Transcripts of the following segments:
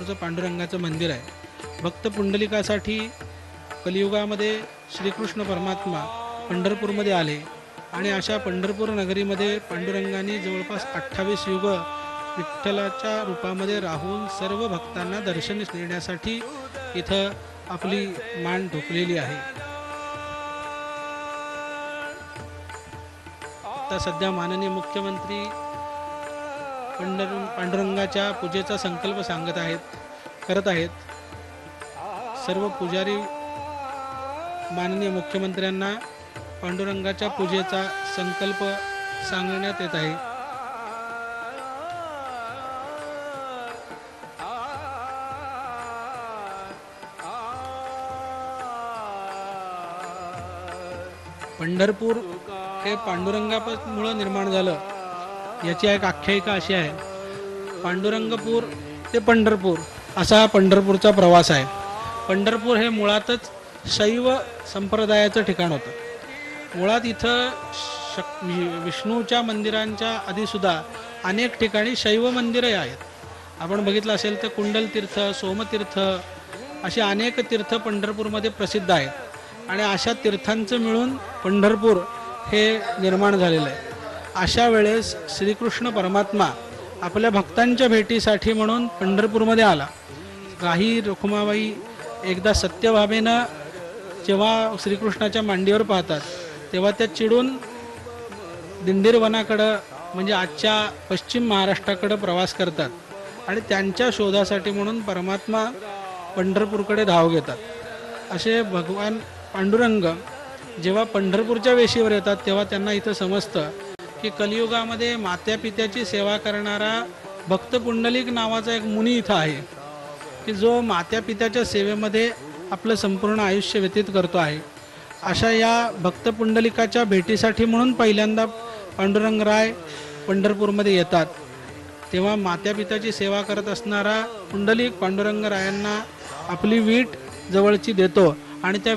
पंढरपूरचं पांडुरंगाचं मंदिर आहे। भक्त पुंडलिकासाठी कलियुगामध्ये श्रीकृष्ण परमात्मा पंढरपूरमध्ये आले आणि अशा पंढरपूर नगरीमध्ये पांडुरंगाने जवळपास 28 युग विठ्ठलाच्या रूपामध्ये राहून सर्व भक्तांना दर्शन देण्यासाठी इथं आपली मान ठोकलेली आहे। आता सध्या माननीय मुख्यमंत्री पांडुरंगाच्या पूजेचा संकल्प करत आहेत। सर्व पुजारी माननीय मुख्यमंत्र्यांना पांडुरंगाच्या पूजेचा संकल्प सांगण्यात येत आहे। पंढरपूर हे पांडुरंगामुळे निर्माण झालं याची एक आख्यायिका अशी आहे। पांडुरंगपूर ते पंढरपूर असा हा पंढरपूरचा प्रवास आहे। पंढरपूर हे मुळातच शैव संप्रदायाचं ठिकाण होतं। मुळात इथं विष्णूच्या मंदिरांच्या आधीसुद्धा अनेक ठिकाणी शैव मंदिरं आहेत। आपण बघितलं असेल तर कुंडल तीर्थ, सोमतीर्थ असे अनेक तीर्थ पंढरपूरमध्ये प्रसिद्ध आहेत आणि अशा तीर्थांचं मिळून पंढरपूर हे निर्माण झालेलं आहे। अशा वेळेस श्रीकृष्ण परमात्मा आपल्या भक्तांच्या भेटीसाठी म्हणून पंढरपूरमध्ये आला। राही रुक्माबाई एकदा सत्यभामेनं जेव्हा श्रीकृष्णाच्या मांडीवर पाहतात तेव्हा त्या चिडून दिंडीरवनाकडं म्हणजे आजच्या पश्चिम महाराष्ट्राकडे प्रवास करतात आणि त्यांच्या शोधासाठी म्हणून परमात्मा पंढरपूरकडे धाव घेतात। असे भगवान पांडुरंग जेव्हा पंढरपूरच्या वेशीवर येतात तेव्हा त्यांना इथं समजतं की कलियुगामध्ये मात्या पित्याची सेवा करणारा भक्त पुंडलिक नावाचा एक मुनी इथं आहे की जो मात्या पित्याच्या सेवेमध्ये आपलं संपूर्ण आयुष्य व्यतीत करतो आहे। अशा या भक्त पुंडलिकाच्या भेटीसाठी म्हणून पहिल्यांदा पांडुरंगराय पंढरपूरमध्ये येतात। तेव्हा मात्या पित्याची सेवा करत असणारा पुंडलिक पांडुरंगरायांना आपली वीट जवळची देतो आणि त्या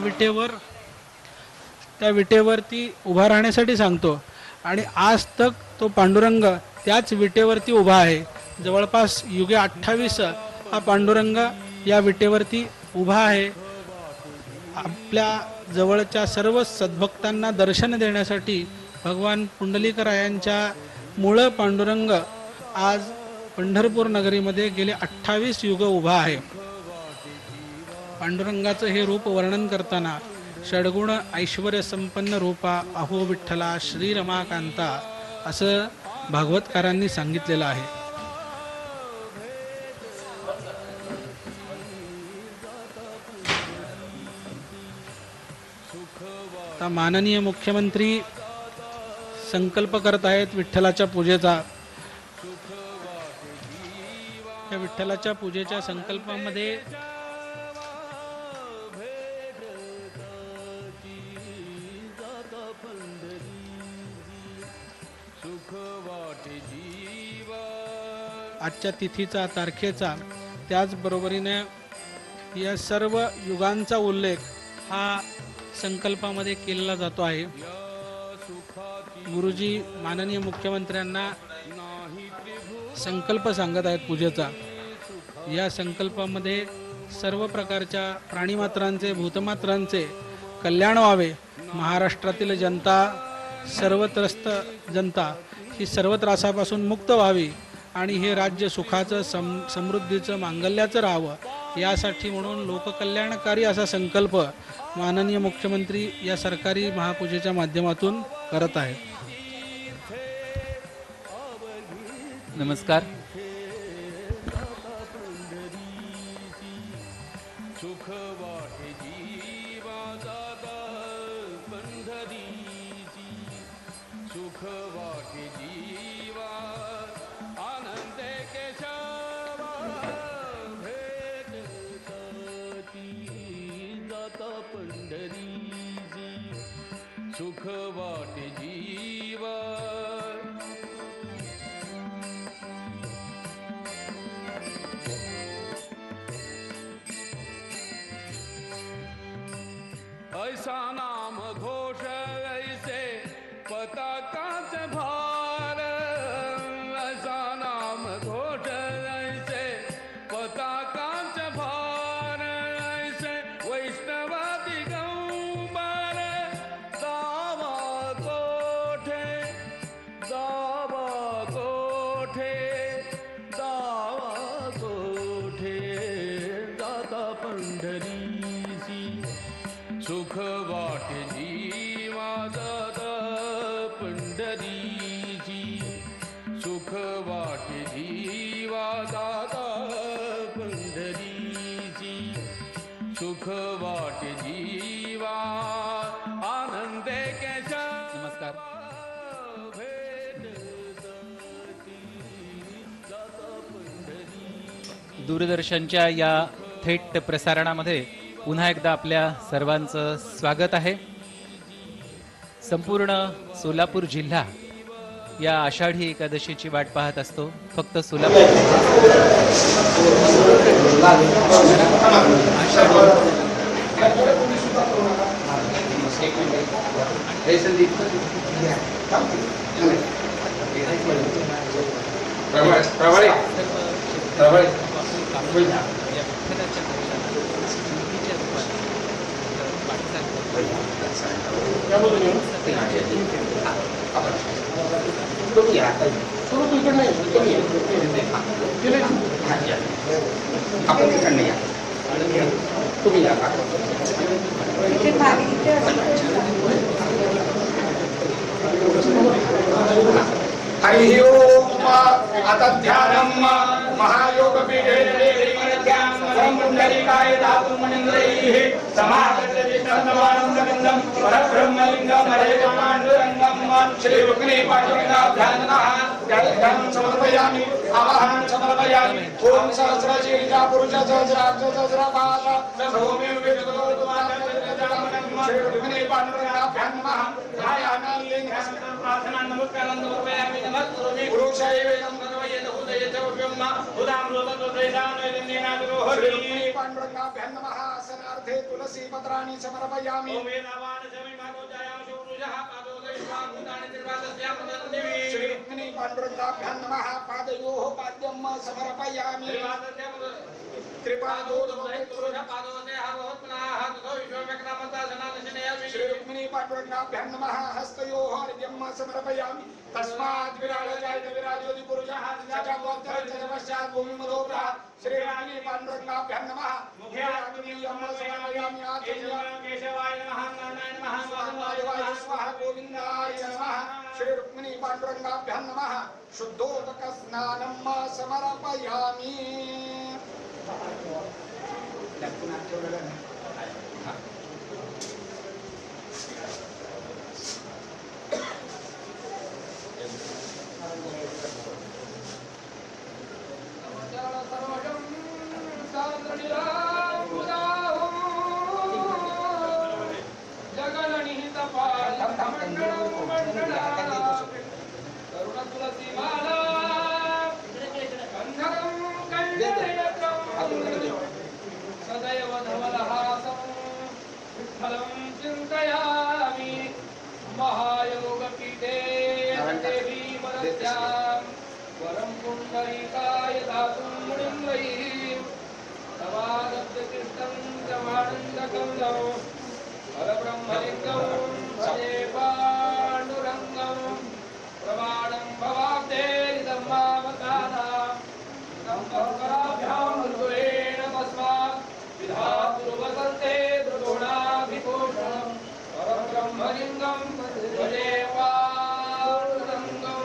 विटेवरती उभा राहण्यासाठी सांगतो आणि आज तक तो पांडुरंग त्याच विटेवरती उभा आहे। जवळपास युगे 28 हा पांडुरंग या विटेवरती उभा आहे। आपल्या जवळच्या सर्व सद्भक्तांना दर्शन देण्यासाठी भगवान पुंडलिकरायांच्या मूळ पांडुरंग आज पंढरपूर नगरीमध्ये गेले 28 युग उभा आहे। पांडुरंगाचं हे रूप वर्णन करताना षडगुण ऐश्वर्य संपन्न रूपा अहो विठ्ठला श्री रमाकांता असं भागवतकारांनी सांगितलेलं आहे। आता माननीय मुख्यमंत्री संकल्प करत आहेत विठ्ठलाच्या पूजेचा। या विठ्ठलाच्या पूजेच्या संकल्पामध्ये आजच्या तिथीचा तारखेचा त्याचबरोबरीने या सर्व युगांचा उल्लेख हा संकल्पामध्ये केलेला जातो आहे। गुरुजी माननीय मुख्यमंत्र्यांना संकल्प सांगत आहेत पूजेचा। या संकल्पामध्ये सर्व प्रकारच्या प्राणीमात्रांचे भूतमात्रांचे कल्याण व्हावे, महाराष्ट्रातील जनता सर्व त्रस्त जनता ही सर्व त्रासापासून मुक्त व्हावी आणि हे राज्य सुखाचं समृद्धीचं मांगल्याचं राहावं यासाठी म्हणून लोककल्याणकारी असा संकल्प माननीय मुख्यमंत्री या सरकारी महापूजेच्या माध्यमातून करत आहेत। नमस्कार। सुख वाटे जीवा ऐसा नाम घोष ऐसे पताकाचे भार कोठे जावा कोठे जाता पंढरीसी सुख वाटे जीवा जाता पंढरीची सुख वाटे जीवा जाता पंढरीची सुख वाटे जीवा आनंदे केशा. नमस्कार. दूरदर्शनच्या या थेट प्रसारणामध्ये पुन्हा एकदा आपल्या सर्वांचं स्वागत आहे. संपूर्ण सोलापूर जिल्हा या आषाढी एकादशीची वाट पाहत असतो. फक्त सोलापूर हरि ओम. आता ध्यानम महायोग पीठे पुंडलिकाय धातु मणिन्द्रैः समागतविष्णुवानन्दविन्दं परब्रह्मलिङ्गं हरेकमाण्डुरङ्गं श्री रुक्मिणी पाण्डुरङ्गाभ्यां नमः. ध्यानं समर्पयामि. आवाहनं समर्पयामि. ओम सहस्रशीर्षा पुरुष सहस्राक्ष सहस्रपाद सौम्य श्री रुक्मिणी पाण्डुरङ्गाभ्यां नमः. ध्यानं लिङ्गं प्रार्थना नमस्कारं समर्पयामि. नमः पुरुषैवेदं सर्वयेन उदयते ब्रह्म पांडुरंगाभ्यां नमः. आसनार्थे तुलसी पत्राणि समर्पयामि. श्री रुक्मिणी पांडुरंगाभ्यां नमः. पादयोः पाद्यं समर्पयामि. श्री रुक्मिणी पांडुरंगाभ्यां नमः. हस्तयोः अर्घ्यं समर्पयामि. तस्मात् विराजते विराजोति पुरुषः पश्चात् भूमिमधोप्राः. श्री रुक्मिणी पांडुरंगाभ्यां नमः. मुखे अग्नियं समर्पयामि. केशवाय नमः. नारायणाय नमः. वासुदेवाय स्वाहा. गोविन्दाय नमः. श्री रुक्मिणी पांडुरंगाभ्यां नमः. शुद्धोदक स्नानं समर्पयामि. सदैव धवलहासं विठ्ठलं चिन्तयामि. महायोगपीठे देवी वरद्यां वरं पुण्डरीकाय दातुं मुनिन्द्रैः तवादब्धकृष्णं जवानन्दकमलं परब्रह्मलिङ्गं भजे पाण्डुरङ्गं. प्रमाणं भवाब्धे धम्मावतारा संपर्काभ्यां मृदुरेण तस्मात् विधातुर्वसन्ते मृदुणाभिभूषणं परब्रह्मलिङ्गं भजे पाण्डुरङ्गम्.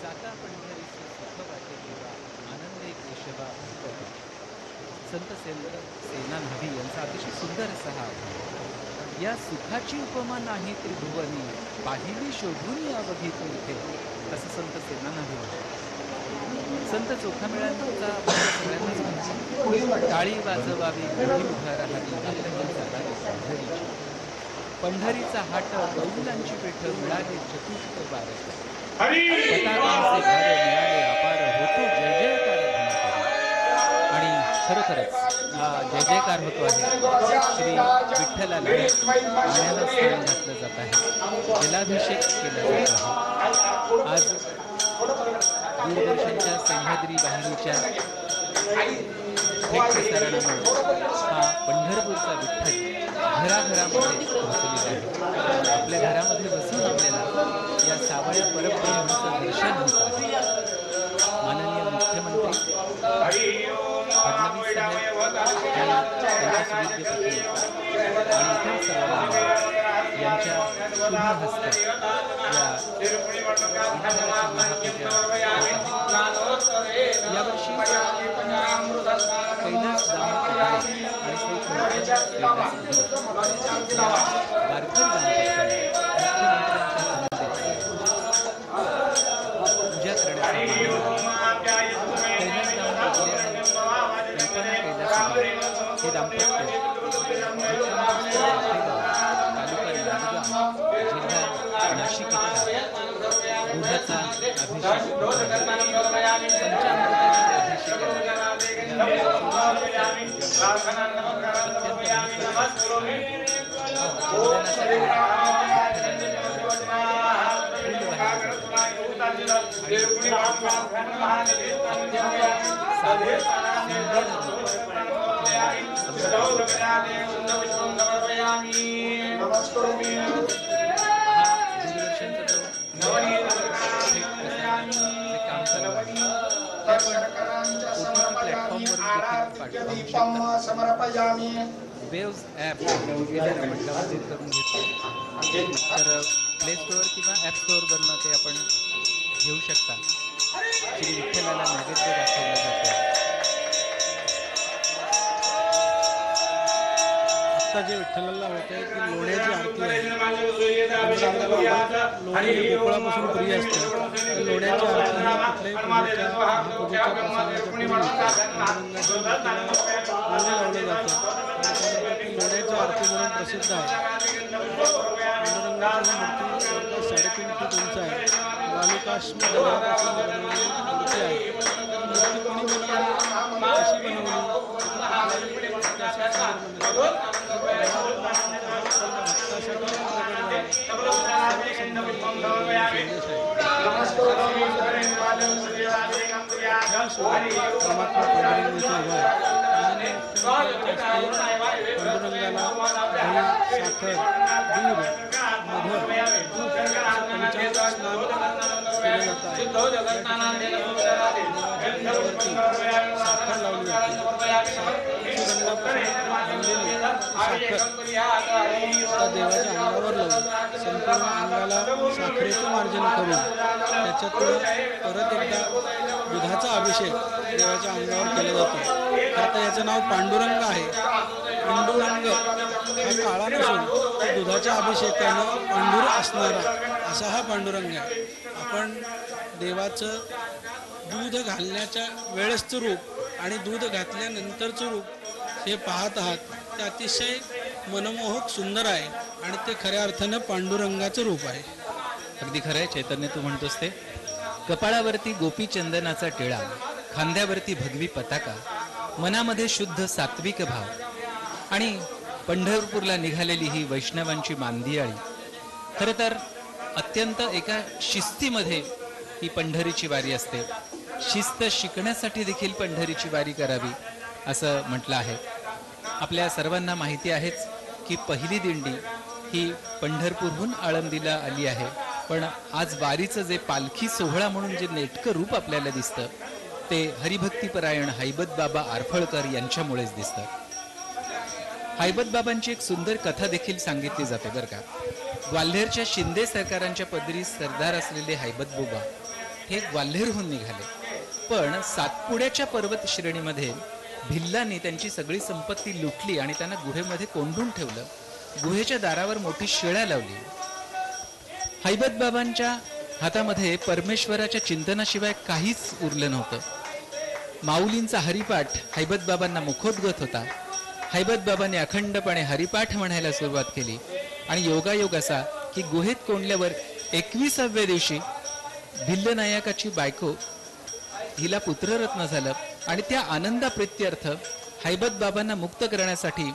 जाता पंढरीसी सुख वाटे देवा आनंदे केशवा सुख. संत सेना न्हावी यांचा अतिशय सुंदर असा हा या सुखाची उपमा नाही त्रिभुवनी पाहिली शोधून अवघी इथे असं संत सेना न्हावी. संत चोखामेळ्यांचा सगळ्यांनाच माहिती. टाळी वाजवावी घोडी उभा राहावी आपल्याला जाणारी पंढरीची. पंढरीचा हाट कौलांची पेठ मिळाले चतुष्ट बार. पताकांचे भार मिळाले अपार होतो जय जयकार घनाघोष. आणि खरोखरच हा जय जयकार होतो आहे. श्री विठ्ठलाला पाण्याला स्नान घातलं जात आहे, जलाभिषेक केला जात आहे. आज दूरदर्शनच्या सह्याद्री वाहिनीच्या थेट प्रसारणामुळे हा पंढरपूरचा विठ्ठल घराघरामध्ये पोहोचलेला आहे. आपल्या घरामध्ये बसून आपल्याला या सावळ्या परब्रह्माचं दर्शन होत आहे. माननीय मुख्यमंत्री फडणवीस साहेब त्यांच्या सुविद्यपती आणि इतर सर्वांना यांच्या शुभ हस्ते या विठ्ठलाची महापूजा होत आहे. यावर्षी कैलास दामोदर आणि श्री कैलास या वारकरी दाम्पत्याने मुख्यमंत्र्यांच्या पूजा करण्याचा कैलास दामोदर कल्पना कैलास हे दाम्पत्य जिल्हा नाशिक इथला दुधाचा वेव्स ॲप आपण डाउनलोड करून घेतलं तर प्ले स्टोअर किंवा ॲप स्टोअरवरनं ते आपण घेऊ शकता. श्री विठ्ठलाला नैवेद्य दाखवला जातो. आता जे विठ्ठलाला होतंय की लोण्याची आरती आहे. लोणी गोकुळापासून प्रिय असते. लोण्याची आरती ही कुठल्याही पूजेच्या प्रसंगाच्या लोणी लावलं जातं. लोण्याची आरती म्हणून प्रसिद्ध आहे. पांडुरंगाची मूर्ती 3.5 फूट उंच आहे. वालुकाश्म दगडापासून बनवलेली मूर्ती आहे. मूर्ती कोणी बनवली, कशी बनवली देवाच्या अंगावर लावून संपूर्ण अंगाला साखरेचं मार्जन करून त्याच्यातून परत एकदा दुधाचा अभिषेक देवाच्या अंगावर केला जातो. आता याचं नाव पांडुरंग आहे. पांडुरंग हा काळा नसून तो दुधाच्या अभिषेकानं पांडुर असणारा असा हा पांडुरंग आहे. आपण देवाचं दूध घालण्याच्या वेळेसचं रूप आणि दूध घातल्यानंतरचं रूप हे पाहत आहात. ते अतिशय मनमोहक सुंदर आहे आणि ते खऱ्या अर्थानं पांडुरंगाचं रूप आहे. अगदी खरं आहे चैतन्य, तू म्हणतोस ते. कपाळावरती गोपी चंदनाचा टिळा, खांद्यावरती भगवी पताका, मनामध्ये शुद्ध सात्विक भाव आणि पंढरपूरला निघालेली ही वैष्णवांची मांदियाळी. खरं तर अत्यंत एका शिस्तीमध्ये ही पंढरीची वारी असते. शिस्त शिकण्यासाठी देखील पंढरीची वारी करावी असं म्हटलं आहे. आपल्या सर्वांना माहिती आहेच की पहिली दिंडी ही पंढरपूरहून आळंदीला आली आहे. पण आज वारीचं जे पालखी सोहळा म्हणून जे नेटकं रूप आपल्याला दिसतं ते हरिभक्तीपरायण हैबत बाबा आरफळकर यांच्यामुळेच दिसतं. हैबत बाबांची एक सुंदर कथा देखील सांगितली जाते बरं का. ग्वाल्हेरच्या शिंदे सरकारांच्या पदरी सरदार असलेले हैबत बाबा हे ग्वाल्हेरहून निघाले. पण सातपुड्याच्या पर्वत श्रेणीमध्ये भिल्लांनी त्यांची सगळी संपत्ती लुटली आणि त्यांना गुहेमध्ये कोंडून ठेवलं. गुहेच्या दारावर मोठी शिळा लावली. हैबत बाबांच्या हातामध्ये परमेश्वराच्या चिंतनाशिवाय काहीच उरलं नव्हतं. माऊलींचा हरिपाठ हैबतबाबांना मुखोद्गत होता. हैबतबाबांनी अखंडपणे हरिपाठ म्हणायला सुरुवात केली आणि योगायोग असा की गुहेत कोंडल्यावर 21व्या दिवशी भिल्लनायकाची बायको हिला पुत्ररत्न झालं आणि त्या आनंदाप्रित्यर्थ हैबतबाबांना मुक्त करण्यासाठी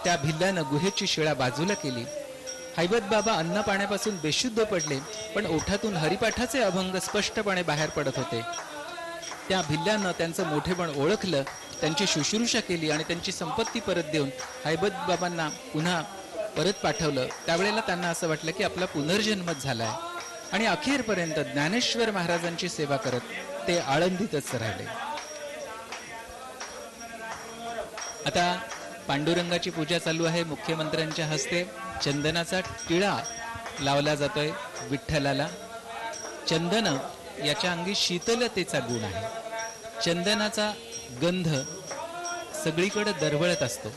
त्या भिल्लानं गुहेची शिळा बाजूला केली. हैबतबाबा अन्न पाण्यापासून बेशुद्ध पडले, पण ओठातून हरिपाठाचे अभंग स्पष्टपणे बाहेर पडत होते. त्या भिल्लानं त्यांचं मोठेपण ओळखलं, त्यांची शुश्रूषा केली आणि त्यांची संपत्ती परत देऊन हैबतबाबांना पुन्हा परत पाठवलं. त्यावेळेला त्यांना असं वाटलं की आपला पुनर्जन्मच झालाय आणि अखेरपर्यंत ज्ञानेश्वर महाराजांची सेवा करत ते आळंदीतच राहिले. आता पांडुरंगाची पूजा चालू आहे. मुख्यमंत्र्यांच्या हस्ते चंदनाचा टिळा लावला जातोय विठ्ठलाला. चंदन याच्या अंगी शीतलतेचा गुण आहे. चंदनाचा गंध सगळीकडे दरवळत असतो.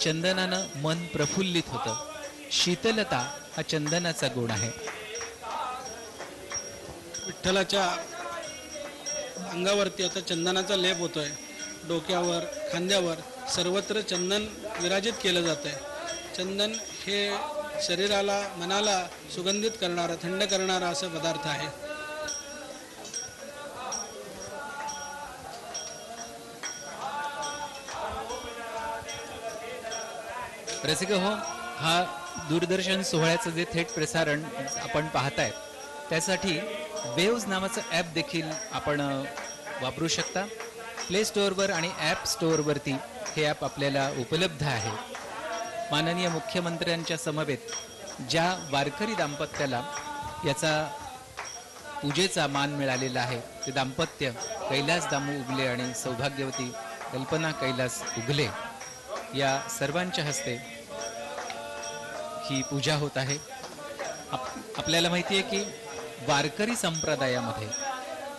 चंदनानं मन प्रफुल्लित होतं. शीतलता हा चंदनाचा गुण आहे. विठ्ठलाच्या अंगावरती आता चंदनाचा लेप होतोय. डोक्यावर, खांद्यावर सर्वत्र चंदन विराजित केलं जात आहे. चंदन हे शरीराला, मनाला सुगंधित करणारा, थंड करणारा असा पदार्थ आहे. रसिक हो, हा दूरदर्शन सोहळ्याचं जे थेट प्रसारण आपण पाहताय त्यासाठी वेव्ज नावाचं ॲप देखील आपण वापरू शकता. प्ले स्टोअरवर आणि ॲप स्टोअरवरती हे ॲप आपल्याला उपलब्ध आहे. माननीय मुख्यमंत्र्यांच्या समवेत ज्या वारकरी दाम्पत्याला याचा पूजेचा मान मिळालेला आहे ते दाम्पत्य कैलास दामू उगले आणि सौभाग्यवती कल्पना कैलास उगले या सर्वांच्या हस्ते ही पूजा होत आहे. आपल्याला माहिती आहे की वारकरी संप्रदायामध्ये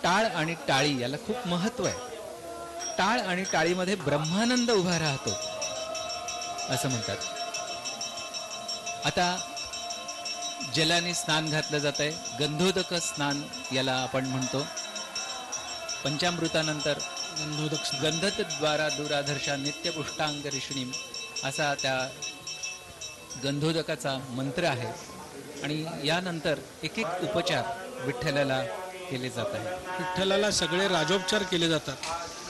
टाळ आणि टाळी याला खूप महत्त्व आहे. टाळ आणि टाळीमध्ये ब्रह्मानंद उभा राहतो असं म्हणतात. आता जलाने स्नान घातलं जात आहे. गंधोदक स्नान याला आपण म्हणतो. पंचामृतानंतर गंधद्वारा दुराधर्षा नित्यपुष्टांग ऋषिणीम असा त्या गंधोदकाचा मंत्र आहे आणि यानंतर एक एक उपचार विठ्ठलाला केले जात आहे. विठ्ठलाला सगळे राजोपचार केले जातात.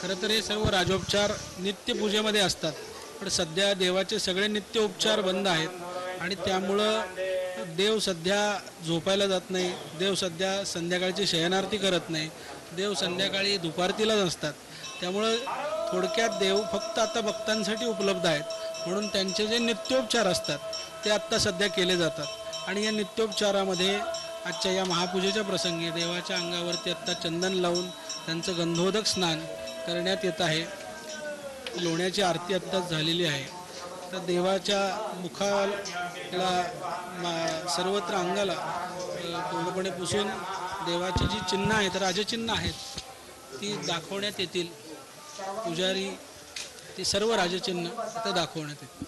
खरं तर हे सर्व राजोपचार नित्यपूजेमध्ये असतात, पण सध्या देवाचे सगळे नित्य उपचार बंद आहेत आणि त्यामुळं देव सध्या झोपायला जात नाही. देव सध्या संध्याकाळची शयनारती करत नाही. देव संध्याकाळी दुपारतीलाच असतात. त्यामुळं थोडक्यात देव फक्त आता भक्तांसाठी उपलब्ध आहेत, म्हणून त्यांचे जे नित्योपचार असतात ते आत्ता सध्या केले जातात. आणि या नित्योपचारामध्ये आजच्या या महापूजेच्या प्रसंगी देवाच्या अंगावरती आत्ता चंदन लावून त्यांचं गंधोदक स्नान करण्यात येत आहे. लोण्याची आरती आत्ताच झालेली आहे. तर देवाच्या मुखाला सर्वत्र अंगाला पूर्णपणे पुसून देवाची जी चिन्ह आहेत, राजचिन्ह आहेत, ती दाखवण्यात येतील. पुजारी ती सर्व राजचिन्ह आता दाखवण्यात येतील.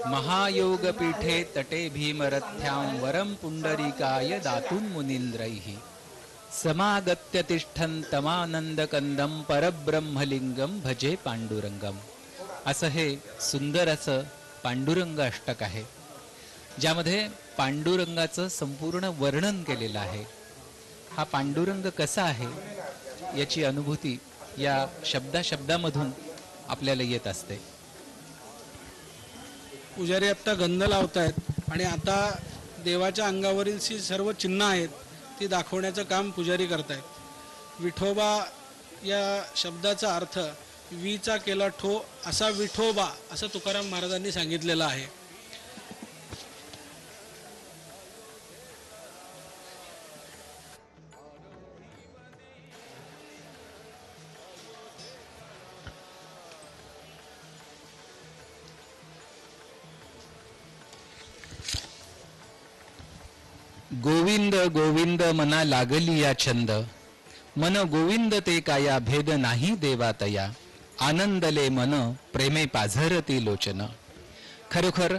महायोग पीठे तटे भीमरथ्यां वरम पुंडरीकाय दातून मुनींद्रैः समागत्य तिष्ठन् तमानंद कंदम परब्रह्मलिंगम भजे पांडुरंगम. असं हे सुंदर असं पांडुरंग अष्टक आहे, ज्यामध्ये पांडुरंगाचं संपूर्ण वर्णन केलेलं आहे. हा पांडुरंग कसा आहे याची अनुभूती या शब्दामधून आपल्याला येत असते. पुजारी आत्ता गंध लावतायत आणि आता देवाच्या अंगावरील सी सर्व चिन्ह आहेत ती दाखवण्याचं काम पुजारी करतायत. विठोबा या शब्दाचा अर्थ वीचा केला ठो असा विठोबा असं तुकाराम महाराजांनी सांगितलेलं आहे. गोविंद गोविंद मना लागली या छंद, मन गोविंद ते काया भेद नाही देवातया, आनंदले मन प्रेमे पाझरती लोचन. खरोखर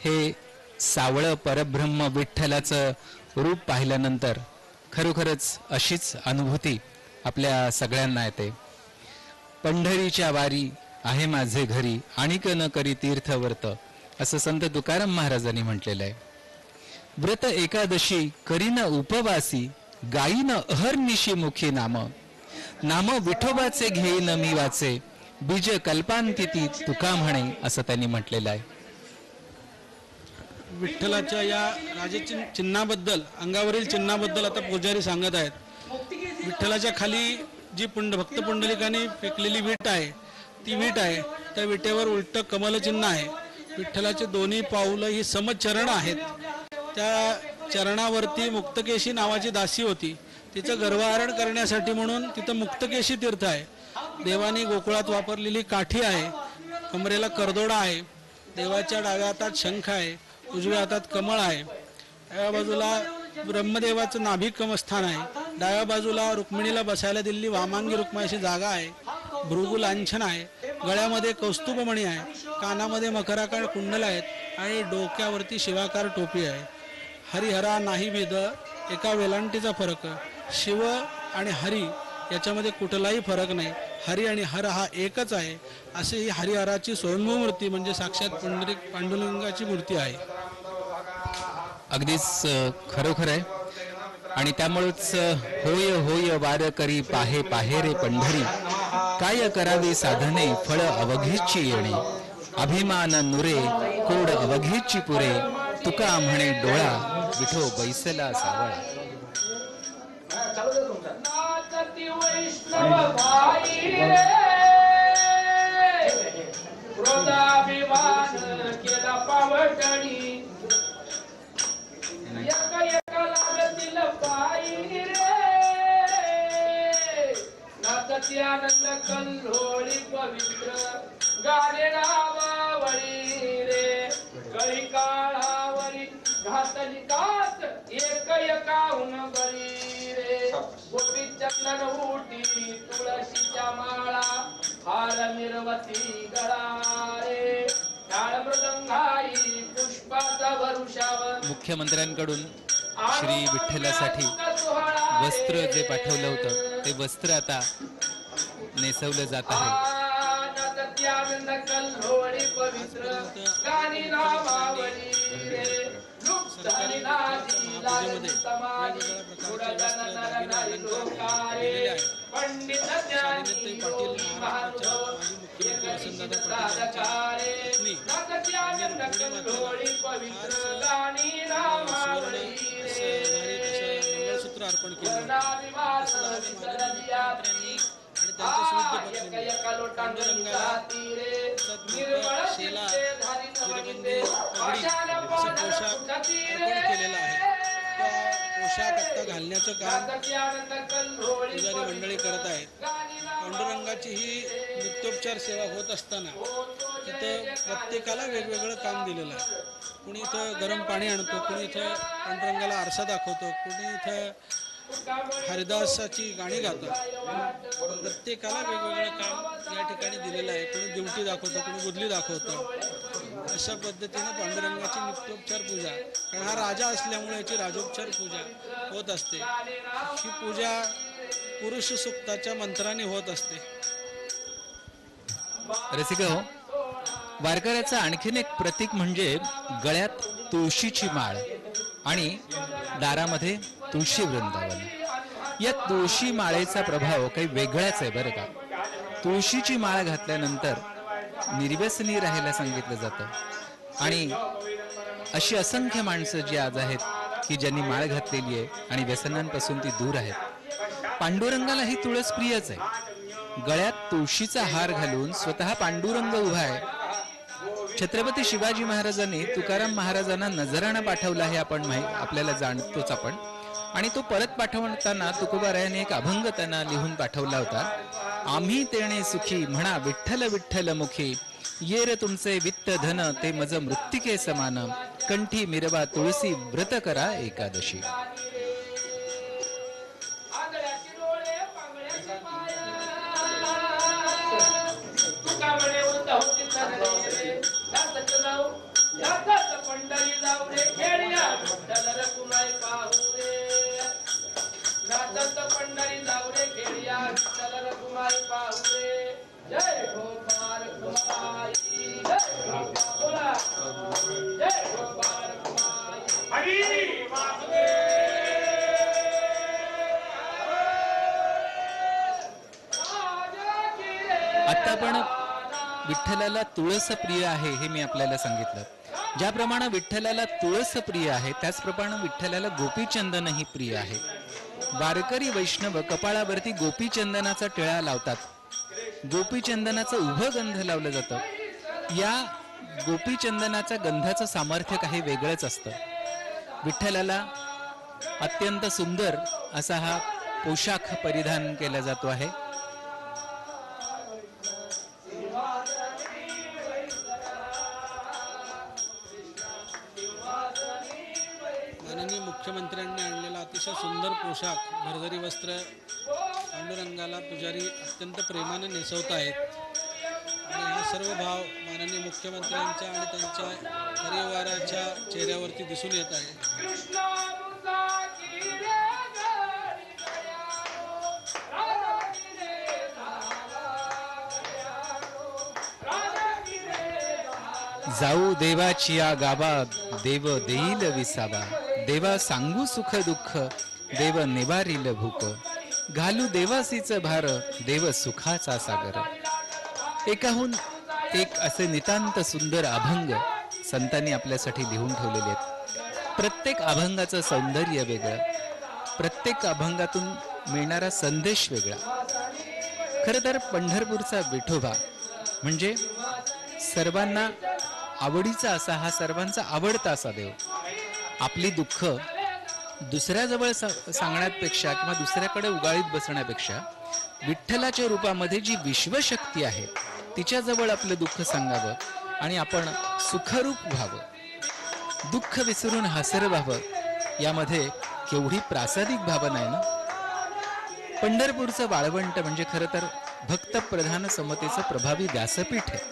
हे सावळं परब्रह्म विठ्ठलाचं रूप पाहिल्यानंतर खरोखरच अशीच अनुभूती आपल्या सगळ्यांना येते. पंढरीच्या वारी आहे माझे घरी, आणिक न करी तीर्थवर्त, असं संत तुकाराम महाराजांनी म्हटलेलं आहे. व्रत एकादशी करीन उपवासी, गायीन अहर्निशी मुखी नाम, नाम विठोबाचे घेईन मी वाचे, बीज कल्पांतिती तुका म्हणे, असं त्यांनी म्हटलेलं आहे. विठ्ठलाच्या या चिन्हाबद्दल, अंगावरील चिन्हाबद्दल आता पुजारी सांगत आहेत. विठ्ठलाच्या खाली जी भक्त पुंडलिकाने फेकलेली वीट आहे, ती वीट आहे. त्या विटेवर उलट कमलचिन्ह आहे. विठ्ठलाचे दोन्ही पाऊलं ही समचरण आहेत. त्या चरणावरती मुक्तकेशी नावाची दासी होती. तिचं गर्वहरण करण्यासाठी म्हणून तिथं मुक्तकेशी तीर्थ आहे. देवाने गोकुळात वापरलेली काठी आहे. कमरेला करदोडा आहे. देवाच्या डाव्या हातात शंख आहे, उजव्या हातात कमळ आहे. डाव्या बाजूला ब्रह्मदेवाचं नाभिक कमस्थान आहे. डाव्या बाजूला रुक्मिणीला बसायला दिलेली वामांगी रुक्माईची जागा आहे. भृगु लांछन आहे. गळ्यामध्ये कौस्तुभमणी आहे. कानामध्ये मकराकार कुंडल आहेत आणि डोक्यावरती शिवाकार टोपी आहे. हरिहरा नाही भेद, एका वेलांटीचा फरक. शिव आणि हरी याच्यामध्ये कुठलाही फरक नाही. हरी आणि हर हा एकच आहे. असे ही हरिहराची स्वयंभू मूर्ती म्हणजे साक्षात पांडुरंगाची मूर्ती आहे. अगदीच खरोखर आहे. आणि त्यामुळेच होय होय वार करी पाहे पाहे रे पंढरी, काय करावे साधने फळ अवघेची येणे, अभिमान नुरे कोड अवघेची पुरे, तुका म्हणे डोळा विठो बैसला सावळा. आनंद कल्लोळी पवित्र गाणे नावावळी रे, कळी काळावरी घातली कात एक एकाहून बळी रे. गोपी चंदन उटी तुळशीच्या माळा, हार मिरवती गळा रे, टाळ मृदंगाई पुष्पाचा वरुषावर. मुख्यमंत्र्यांकडून श्री विठ्ठलासाठी वस्त्र जे पाठवलं होतं ते वस्त्र आता नेसवलं जात आहे. मंगळसूत्र अर्पण केलं केलेला आहे. पोशाख आता घालण्याचं काम पुजारी मंडळी करत आहेत. पांडुरंगाची ही नित्योपचार सेवा होत असताना इथं प्रत्येकाला वेगवेगळं काम दिलेलं आहे. कुणी इथं गरम पाणी आणतो, कुणी इथं पांडुरंगाला आरसा दाखवतो, कुणी इथं हरिदासाची गाणी गातात. प्रत्येकाला वेगवेगळं काम या ठिकाणी दिलेलं आहे. कोणी दिवटी दाखवतं, कोणी गुदली दाखवतं. अशा पद्धतीने पांडुरंगाची नित्योपचार पूजा, कारण हा राजा असल्यामुळे याची राजोपचार पूजा होत असते. ही पूजा पुरुष सूक्ताच्या मंत्राने होत असते. रसिक हो, वारकऱ्याचं आणखीन एक प्रतीक म्हणजे गळ्यात तुळशीची माळ आणि दारामध्ये तुळशी वृंदावन. या तुळशी माळेचा प्रभाव काही वेगळाच आहे बरं का. तुळशीची माळ घातल्यानंतर निर्व्यसनी राहायला सांगितलं जातं. आणि अशी असंख्य माणसं जी आज आहेत की ज्यांनी माळ घातलेली आहे आणि व्यसनांपासून ती दूर आहेत. पांडुरंगाला ही तुळस प्रियच आहे. गळ्यात तुळशीचा हार घालून स्वतः पांडुरंग उभा आहे. छत्रपती शिवाजी महाराजांनी तुकाराम महाराजांना नजराणा पाठवला हे आपल्याला जाणतोच आपण. आणि तो परत पाठवताना तुकोबारायाने एक अभंग त्यांना लिहून पाठवला होता. आम्ही तेणे सुखी म्हणा विठ्ठल विठ्ठल मुखी, येर तुमचे वित्त धन ते मज मृत्तिके समान, कंठी मिरवा तुळसी व्रत करा एकादशी. नाचत पंढरी जाऊरे खेळ्या विठ्ठल रघुमाई पाहुरे जय गोपाल कुमाई जय गोपाल बोला जय गोपाल कुमाई हरी वासुदेव आता आपण विठ्ठलाला तुळस प्रिय आहे हे मी आपल्याला सांगितलं. ज्याप्रमाणे विठ्ठलाला तुळस प्रिय आहे त्याचप्रमाणे विठ्ठलाला गोपीचंदनही प्रिय आहे. वारकरी वैष्णव कपाळावरती गोपीचंदनाचा टिळा लावतात. गोपीचंदनाचं उभं गंध लावलं जातं. या गोपीचंदनाच्या गंधाचं सामर्थ्य काही वेगळंच असतं. विठ्ठलाला अत्यंत सुंदर असा हा पोशाख परिधान केला जातो आहे. माननीय मुख्यमंत्र्यांनी आणलेला अतिशय सुंदर पोशाख भरदरी वस्त्र पांडुरंगाला पुजारी अत्यंत प्रेमाने नेसवत आहेत. आणि हा सर्व भाव माननीय मुख्यमंत्र्यांच्या आणि त्यांच्या परिवाराच्या चेहऱ्यावरती दिसून येत आहे. कृष्णा मुसा की रे गडी गया राधा की रे राधा की रे जाऊ देवाची या गावा देव देईल विसावा. देवा सांगू सुख दुःख देव निवारील भूक. घालू देवासीच भार देव सुखाचा सागर. एकाहून एक असे नितांत सुंदर अभंग संतांनी आपल्यासाठी लिहून ठेवलेले आहेत. प्रत्येक अभंगाचं सौंदर्य वेगळं, प्रत्येक अभंगातून मिळणारा संदेश वेगळा. खरं तर पंढरपूरचा विठोबा म्हणजे सर्वांना आवडीचा असा, हा सर्वांचा आवडता असा देव. आपली दुःख दुसऱ्याजवळ सांगण्यापेक्षा किंवा दुसऱ्याकडे उगाळीत बसण्यापेक्षा विठ्ठलाच्या रूपामध्ये जी विश्वशक्ती आहे तिच्याजवळ आपलं दुःख सांगावं आणि आपण सुखरूप व्हावं, दुःख विसरून हसर व्हावं. यामध्ये केवढी प्रासादिक भावना आहे ना. पंढरपूरचं वाळवंट म्हणजे खरं तर भक्तप्रधान समतेचं प्रभावी व्यासपीठ आहे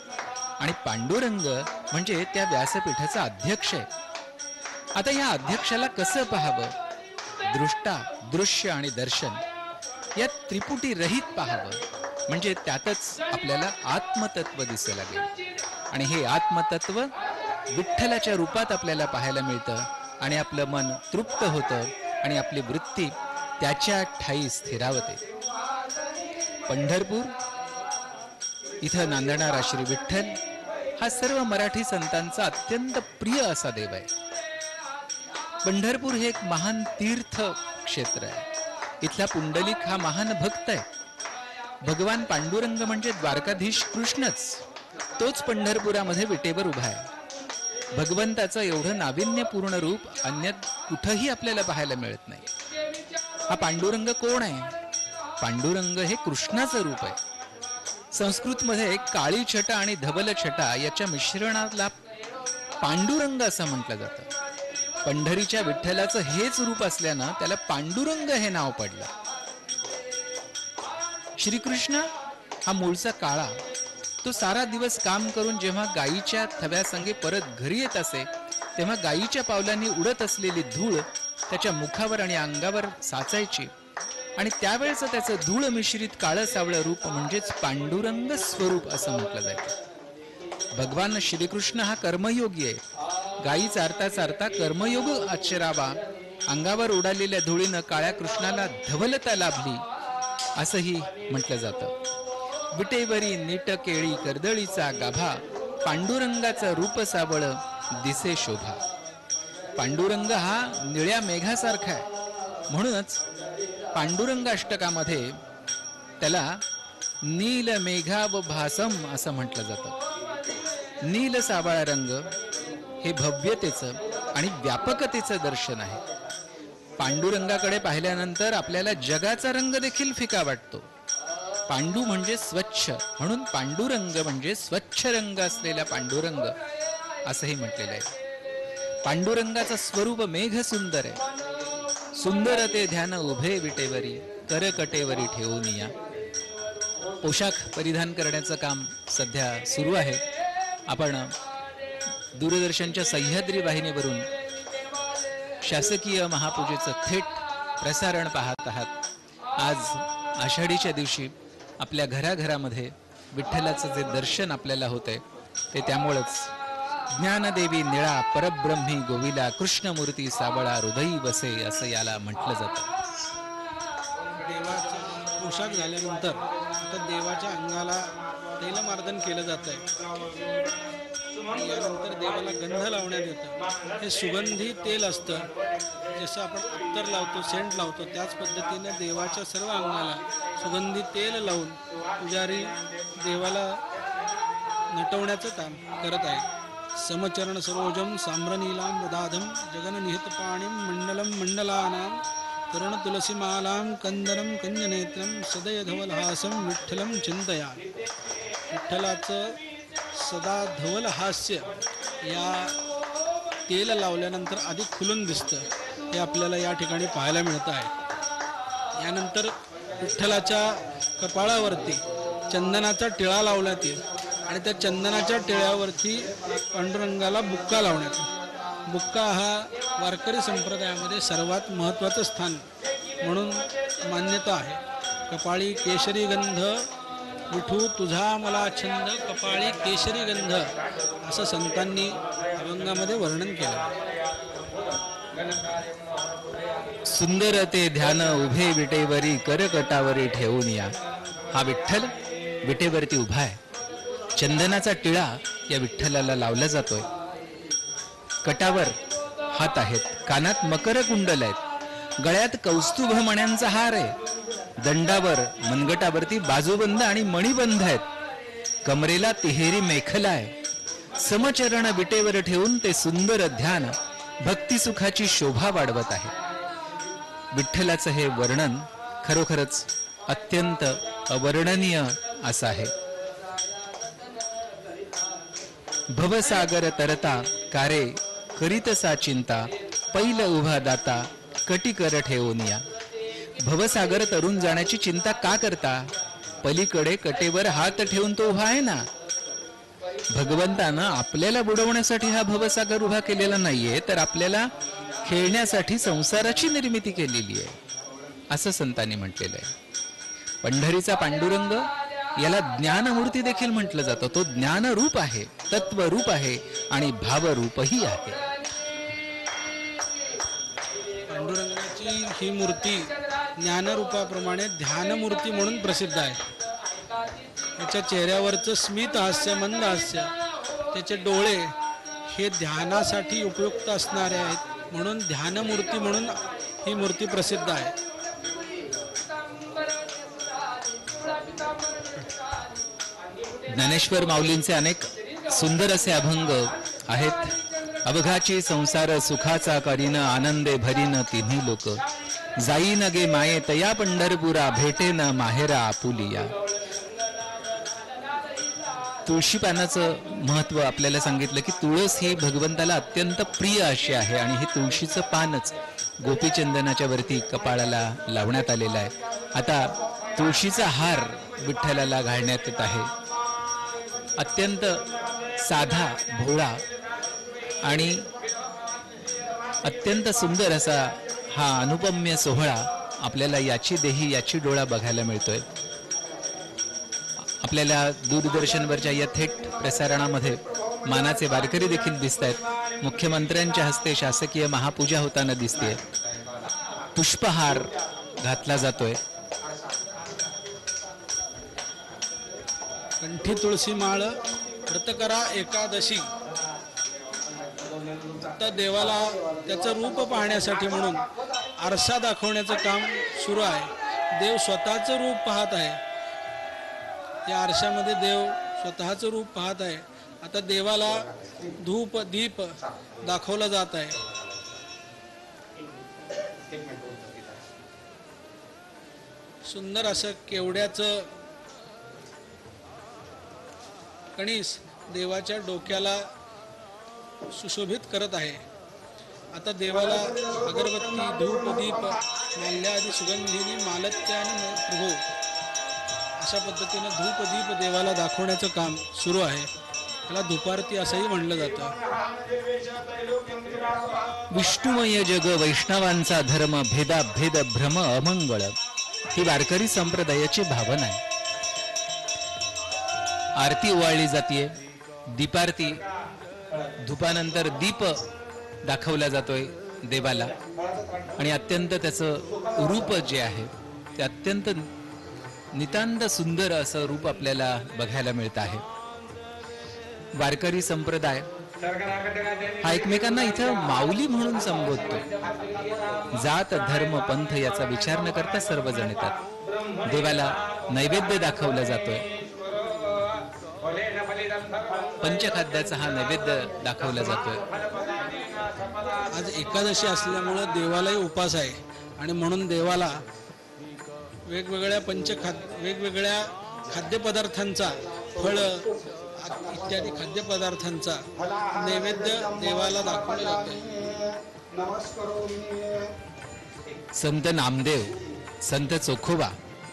आणि पांडुरंग म्हणजे त्या व्यासपीठाचा अध्यक्ष आहे. आता या अध्यक्षाला कसं पाहावं? दृष्टा, दृश्य आणि दर्शन या त्रिपुटी रहित पाहावं, म्हणजे त्यातच आपल्याला आत्मतत्व दिसू लागेल. आणि हे आत्मतत्व विठ्ठलाच्या रूपात आपल्याला पाहायला मिळतं आणि आपलं मन तृप्त होतं आणि आपली वृत्ती त्याच्या ठाई स्थिरावते. पंढरपूर इथं नांदणारा श्री विठ्ठल हा सर्व मराठी संतांचा अत्यंत प्रिय असा देव आहे. पंढरपूर हे एक महान तीर्थ क्षेत्र आहे. इथला पुंडलिक हा महान भक्त आहे. भगवान पांडुरंग म्हणजे द्वारकाधीश कृष्णच, तोच पंढरपुरामध्ये विटेवर उभा आहे. भगवंताचं एवढं नाविन्यपूर्ण रूप अन्य कुठंही आपल्याला पाहायला मिळत नाही. हा पांडुरंग कोण आहे? पांडुरंग हे कृष्णाचं रूप आहे. संस्कृतमध्ये काळी छटा आणि धवल छटा याच्या मिश्रणाला पांडुरंग असं म्हटलं जातं. पंढरीच्या विठ्ठलाचं हेच रूप असल्यानं त्याला पांडुरंग हे नाव पडलं. श्रीकृष्ण हा मूळचा काळा, तो सारा दिवस काम करून जेव्हा गायीच्या थव्यासंगे परत घरी येत असे तेव्हा गायीच्या पावलांनी उडत असलेली धूळ त्याच्या मुखावर आणि अंगावर साचायची आणि त्यावेळेचं त्याचं धूळ मिश्रित काळं सावळं रूप म्हणजेच पांडुरंग स्वरूप असं म्हटलं जातं. भगवान श्रीकृष्ण हा कर्मयोगी आहे. गायी चारता चारता कर्मयोग आचरावा, अंगावर उडालेल्या धुळीनं काळ्या कृष्णाला धवलता लाभली असंही म्हटलं जातं. विटेवरी नीट केळी कर्दळीचा गाभा, पांडुरंगाचं रूप सावळ दिसे शोभा. पांडुरंग हा निळ्या मेघासारखा आहे, म्हणूनच पांडुरंग अष्टकामध्ये त्याला नील मेघाव भासम असं म्हटलं जातं. नील सावळा रंग हे भव्यतेचं आणि व्यापकतेचं दर्शन आहे. पांडुरंगाकडे पाहिल्यानंतर आपल्याला जगाचा रंग देखील फिका वाटतो. पांडू म्हणजे स्वच्छ, म्हणून पांडुरंग म्हणजे स्वच्छ रंग असलेला पांडुरंग असंही म्हटलेलं आहे. पांडुरंगाचं स्वरूप मेघ सुंदर आहे. सुंदर ते ध्यान उभे विटेवरी, करकटेवरी ठेवून या. पोशाख परिधान करण्याचं काम सध्या सुरू आहे. आपण दूरदर्शनच्या सह्याद्री वाहिनीवरून शासकीय महापूजेचं थेट प्रसारण पाहत आहात. आज आषाढीच्या दिवशी आपल्या घराघरामध्ये विठ्ठलाचं जे दर्शन आपल्याला होतंय ते त्यामुळंच ज्ञानदेवी निळा परब्रह्मी गोविला कृष्णमूर्ती सावळा हृदयी बसे असं याला म्हटलं जातं. देवाचा पोशाख झाल्यानंतर आता देवाच्या अंगाला तैलमार्दन केलं जात आहे. यानंतर देवाला गंध लावण्यात येतं. हे सुगंधी तेल असतं. जसं आपण अत्तर लावतो, सेंट लावतो, त्याच पद्धतीने देवाच्या सर्व अंगाला सुगंधी तेल लावून पुजारी देवाला नटवण्याचं काम करत आहे. समचरण सरोजम साम्रनीलां ददाधम जगननिहितपाणिं मंडलं मंडलानां तरुण तुलसीमालां कंदरं कंजनेत्रं सदय धवलहासं विठ्ठलं चिंतयामि. विठ्ठलाचं सदा धवल हास्य या तेल लावल्यानंतर अधिक खुलून दिसतं हे आपल्याला या ठिकाणी पाहायला मिळतं आहे. यानंतर विठ्ठलाच्या कपाळावरती चंदनाचा टिळा लावण्यात येईल आणि त्या चंदनाच्या टिळ्यावरती पांडुरंगाला बुक्का लावण्यात येईल. बुक्का हा वारकरी संप्रदायामध्ये सर्वात महत्त्वाचं स्थान म्हणून मान्यता आहे. कपाळी केशरी गंध विठू तुझा मला छंद कपाळी केशरी गंध असं संतांनी अभंगामध्ये वर्णन केलं. सुंदर ते ध्यान उभे विटेवरी करकटावरी ठेवून या. हा विठ्ठल विटेवरती उभा आहे. चंदनाचा टिळा या विठ्ठलाला लावला जातोय. कटावर हात आहेत, कानात मकर कुंडल आहेत, गळ्यात कौस्तुभ मण्यांचा हार आहे, दंडावर मनगटावरती बाजूबंद आणि मणिबंध आहेत, कमरेला तिहेरी मेखला आहे. समचरण विटेवर ठेवून ते सुंदर ध्यान भक्ती सुखाची शोभा वाढवत आहे. विठ्ठलाचं हे वर्णन खरोखरच अत्यंत अवर्णनीय असं आहे. भवसागर तरता कारे करीतसा चिंता पैल उभा दाता कटीकर ठेवून या. भवसागर तरुण जाण्याची चिंता का करता? पलीकडे कटेवर हात ठेवून तो उभा आहे ना. भगवंतानं आपल्याला बुडवण्यासाठी हा भवसागर उभा केलेला नाहीये, तर आपल्याला खेळण्यासाठी संसाराची निर्मिती केलेली आहे असं संतांनी म्हटलेलं आहे. पंढरीचा पांडुरंग याला ज्ञानमूर्ती देखील म्हटलं जातं. तो ज्ञानरूप आहे, तत्वरूप आहे आणि भावरूपही आहे. पांडुरंगाची ही मूर्ती ज्ञानरूपाप्रमाणे ध्यानमूर्ती म्हणून प्रसिद्ध आहे. त्याच्या चेहऱ्यावरचं स्मित हास्य, मंद हास्य, त्याचे डोळे हे ध्यानासाठी उपयुक्त असणारे आहेत म्हणून ध्यानमूर्ती म्हणून ही मूर्ती प्रसिद्ध आहे. ज्ञानेश्वर माऊलींचे अनेक सुंदर असे अभंग आहेत. अवघाची संसार सुखाचा करीन आनंदे भरीन तिन्ही लोक जाईन गे माये तया पंढरपुरा भेटेन माहेरा आपुलिया. तुळशी पानाचं महत्व आपल्याला सांगितलं की तुळस ही भगवंताला अत्यंत प्रिय अशी आहे आणि हे तुळशीचं पानच गोपीचंदनाच्या वरती कपाळाला लावण्यात आलेलं आहे. आता तुळशीचा हार विठ्ठलाला घालण्यात येत आहे. अत्यंत साधा, भोळा आणि अत्यंत सुंदर असा हा अनुपम्य सोहळा आपल्याला याची देही याची डोळा बघायला मिळतोय. आपल्याला दूरदर्शनवरच्या या थेट प्रसारणामध्ये मानाचे वारकरी देखील दिसत आहेत. मुख्यमंत्र्यांच्या हस्ते शासकीय महापूजा होताना दिसते. पुष्पहार घातला जातोय. कंठी तुळशी माळ व्रत करा एकादशी. आता देवाला त्याचं रूप पाहण्यासाठी म्हणून आरसा दाखवण्याचं काम सुरू आहे. देव स्वतःचं रूप पाहत आहे. या आरशामध्ये देव स्वतःचं रूप पाहत आहे. आता देवाला धूप दीप दाखवला जात आहे. सुंदर असं केवड्याचं कणीस देवाच्या डोक्याला सुशोभित करत आहे. आता देवाला अगरबत्ती, धूप, दीप, माल्यादी सुगंधीनी मालत्याने प्रभू अशा पद्धतीने धूप दीप देवाला दाखवण्याचं काम सुरू आहे. त्याला धुपारती असंही म्हणलं जातं. विष्णुमय जग वैष्णवांचा धर्म, भेदाभेद भ्रम अमंगळ, ही वारकरी संप्रदायाची भावना आहे. आरती ओवाळली जातीये, दीपारती, धुपानंतर दीप दाखवला जातोय देवाला, आणि अत्यंत त्याचं रूप जे आहे ते अत्यंत नितांत सुंदर असं रूप आपल्याला बघायला मिळत आहे. वारकरी संप्रदाय हा एकमेकांना इथं माऊली म्हणून संबोधतो. जात धर्म पंथ याचा विचार न करता सर्वजण येतात. देवाला नैवेद्य दाखवला जातोय, पंचखाद्याचा हा नैवेद्य दाखवला जातोय. आज एकादशी असल्यामुळं देवालाही उपास आहे आणि म्हणून देवाला वेगवेगळ्या वेगवेगळ्या खाद्यपदार्थांचा, फळ इत्यादी खाद्यपदार्थांचा नैवेद्य देवाला दाखवला जातो. संत नामदेव, संत चोखोबा,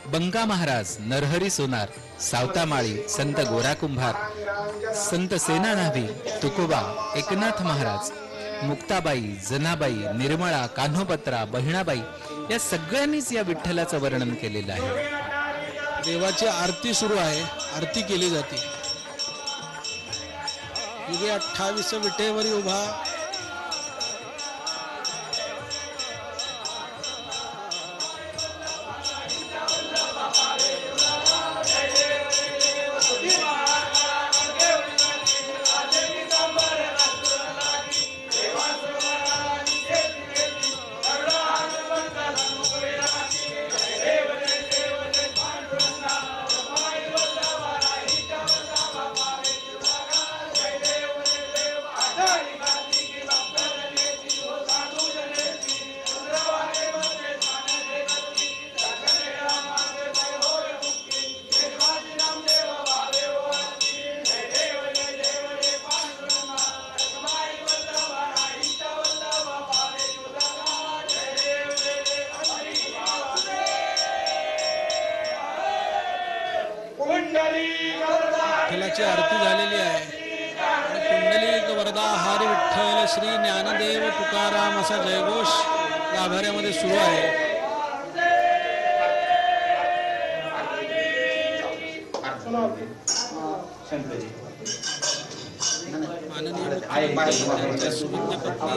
बंका महाराज, नरहरी सोनार, सावतामाळी, संत गोरा कुंभार, संत सेनानाभी, तुकोबा, एकनाथ महाराज, मुक्ताबाई, जनाबाई, निर्मळा, कान्होपत्रा, बहिणाबाई या सगळ्यांनीच या विठ्ठलाचं वर्णन केलेलं आहे. देवाची आरती सुरू आहे, आरती केली जाते. युगे 28 विटेवरी उभा, विठ्ठलाची आरती झालेली आहे. कुंडलिक वरदा हरी विठ्ठल श्री ज्ञानदेव तुकाराम असा जयघोष गाभाऱ्यामध्ये सुरू आहे. माननीय त्यांच्या सुविद्य पत्नी,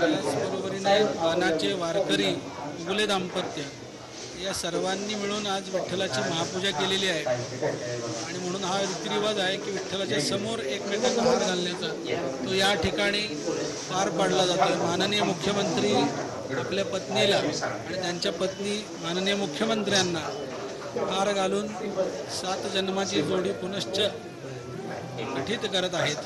त्याचबरोबरीने मानाचे वारकरी उगले दाम्पत्य या सर्वांनी मिळून आज विठ्ठलाची महापूजा केलेली आहे. आणि म्हणून हा रीतिरिवाज आहे की विठ्ठलाच्या समोर एकमेकांना हार घालण्याचा तो या ठिकाणी पार पाडला जातो. माननीय मुख्यमंत्री आपल्या पत्नीला आणि त्यांच्या पत्नी माननीय मुख्यमंत्र्यांना हार घालून 7 जन्माची जोडी पुनश्च गठीत करत आहेत.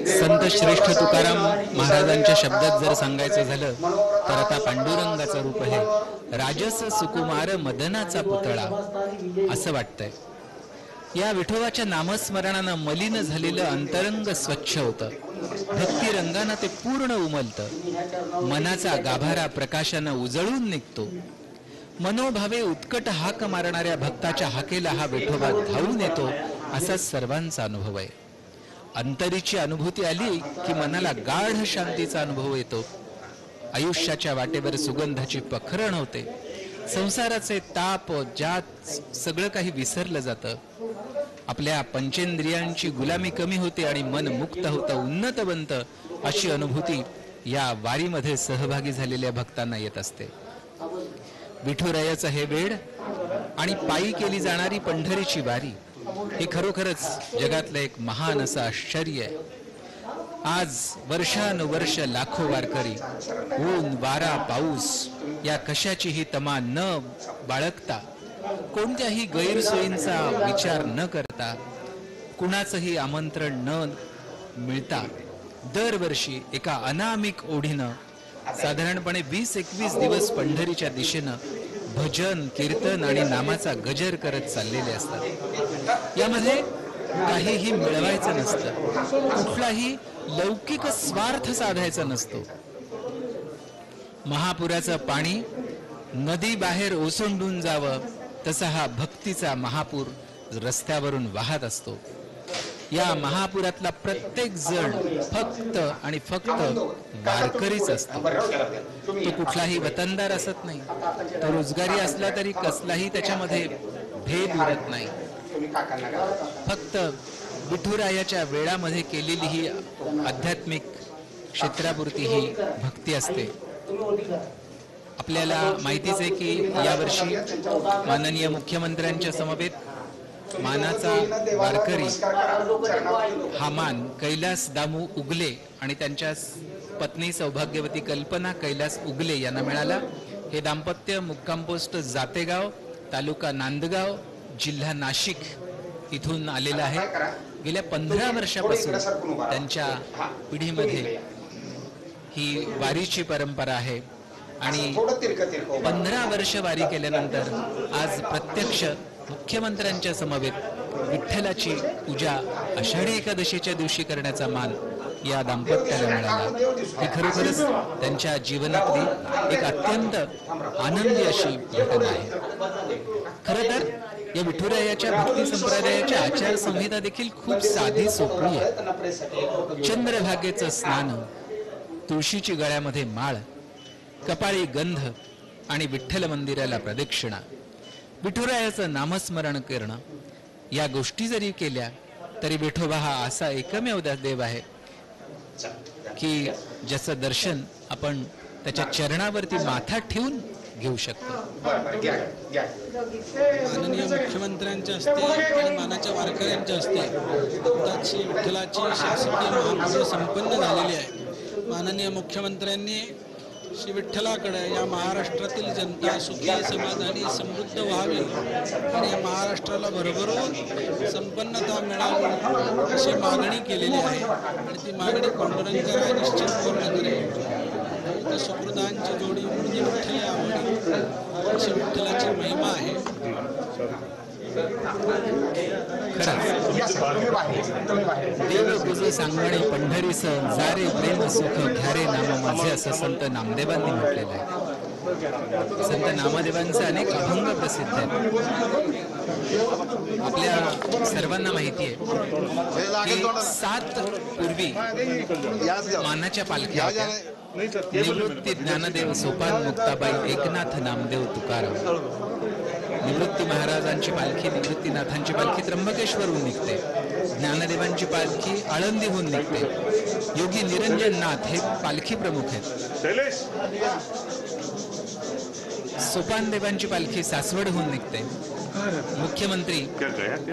संत श्रेष्ठ तुकाराम महाराजांच्या शब्दात जर सांगायचं झालं तर आता पांडुरंगाचं रूप हे राजस सुकुमार मदनाचा पुतळा असं वाटतंय. या विठोबाच्या नामस्मरणानं मलिन झालेलं अंतरंग स्वच्छ होतं. भक्ती रंगानं ते पूर्ण उमलतं. मनाचा गाभारा प्रकाशानं उजळून निघतो. मनोभावे उत्कट हाक मारणाऱ्या भक्ताच्या हाकेला हा विठोबा धावून येतो असा सर्वांचा अनुभव आहे. अंतरीची अनुभूती आली की मनाला गाढ शांतीचा अनुभव येतो. आयुष्याच्या वाटेवर सुगंधाची पखरण होते. संसाराचे ताप जात सगळं काही विसरलं जातं. आपल्या पंचेंद्रियांची गुलामी कमी होते आणि मन मुक्त होतं, उन्नत बनतं. अशी अनुभूती या वारीमध्ये सहभागी झालेल्या भक्तांना येत असते. विठुरायाचं हे वेड आणि पायी केली जाणारी पंढरीची वारी हे खरोखरच जगातलं एक महान असं आश्चर्य आहे. आज वर्षानुवर्ष लाखो वारकरी ऊन वारा पाऊस या कशाचीही तमा न बाळगता, कोणत्याही गैरसोयींचा विचार न करता, कुणाचंही आमंत्रण न मिळता दरवर्षी एका अनामिक ओढीनं साधारणपणे 20-21 दिवस पंढरीच्या दिशेनं भजन कीर्तन आणि नामाचा गजर करत चाललेले असतात. यामध्ये काहीही मिळवायचं नसतं, कुठलाही लौकिक स्वार्थ साधायचा नसतो. महापुराचं पाणी नदी बाहेर ओसंडून जावं तसा हा भक्तीचा महापूर रस्त्यावरून वाहत असतो. या महापुरातला प्रत्येक जण फक्त आणि फक्त वारकरीच असतो. तो कुठलाही वतनदार असत नाही. तो रोजगारी असला तरी कसलाही त्याच्यामध्ये भेद उरत नाही. फक्त विठुरायाच्या वेळामध्ये केलेली ही आध्यात्मिक क्षेत्रापुरती ही भक्ती असते. आपल्याला माहितीच आहे की यावर्षी माननीय मुख्यमंत्र्यांच्या समवेत मानाचा वारकरी हा मान कैलास दामू उगले आणि त्यांच्या पत्नी सौभाग्यवती कल्पना कैलास उगले यांना मिळाला. हे दाम्पत्य मुक्काम पोस्ट जातेगाव, तालुका नांदगाव, जिल्हा नाशिक इथून आलेलं आहे. गेल्या 15 वर्षापासून त्यांच्या पिढीमध्ये ही वारीची परंपरा आहे आणि 15 वर्ष वारी केल्यानंतर आज प्रत्यक्ष मुख्यमंत्र्यांच्या समवेत विठ्ठलाची पूजा आषाढी एकादशीच्या दिवशी करण्याचा मान या दाम्पत्याला मिळाला. ही खरोखरच त्यांच्या जीवनातली एक अत्यंत आनंदी अशी घटना आहे. खरं तर या विठुरायाच्या भक्ती संप्रदायाची आचारसंहिता देखील खूप साधी सोपी आहे. चंद्रभागेचं स्नान, तुळशीची गळ्यामध्ये माळ, कपाळी गंध आणि विठ्ठल मंदिराला प्रदक्षिणा, विठुरायाचं नामस्मरण करणं, या गोष्टी जरी केल्या तरी विठोबा हा असा एकमेव देव आहे की ज्याचं दर्शन आपण त्याच्या चरणावरती माथा ठेवून घेऊ शकतो. माननीय मुख्यमंत्र्यांच्या हस्ते आणि मानाच्या वारकऱ्यांच्या हस्ते आताच विठ्ठलाची शासकीय महापूजा संपन्न झालेली आहे. माननीय मुख्यमंत्र्यांनी श्री विठ्ठलाकडे या महाराष्ट्रातील जनता सुखी, समाधानी, समृद्ध व्हावी आणि या महाराष्ट्राला भरभरून संपन्नता मिळावी अशी मागणी केलेली आहे आणि ती मागणी पांडुरंगाला निश्चित पूर्ण करेल. तर सुकृतांची जोडी म्हणजे विठ्ठल आवडी अशी विठ्ठलाची महिमा आहे. देव गुज सांगणे पंढरीस जारे प्रेम सुख घ्यारे नाम माझे असं संत नामदेवांनी म्हटलेलं आहे. संत नामदेवांचे अनेक अभंग प्रसिद्ध आहेत. आपल्या सर्वांना माहिती आहे की 7 पूर्वी मानाच्या पालख्या होत्या. निवृत्ती ज्ञानदेव, सोपान मुक्ताबाई, एकनाथ, नामदेव, तुकाराम. निवृत्ती महाराजांची पालखी, निवृत्तीनाथांची पालखी त्र्यंबकेश्वरहून निघते. ज्ञानदेवांची पालखी आळंदीहून निघते. योगी निरंजन नाथ हे पालखी प्रमुख आहेत. सोपानदेवांची पालखी सासवडहून निघते. मुख्यमंत्री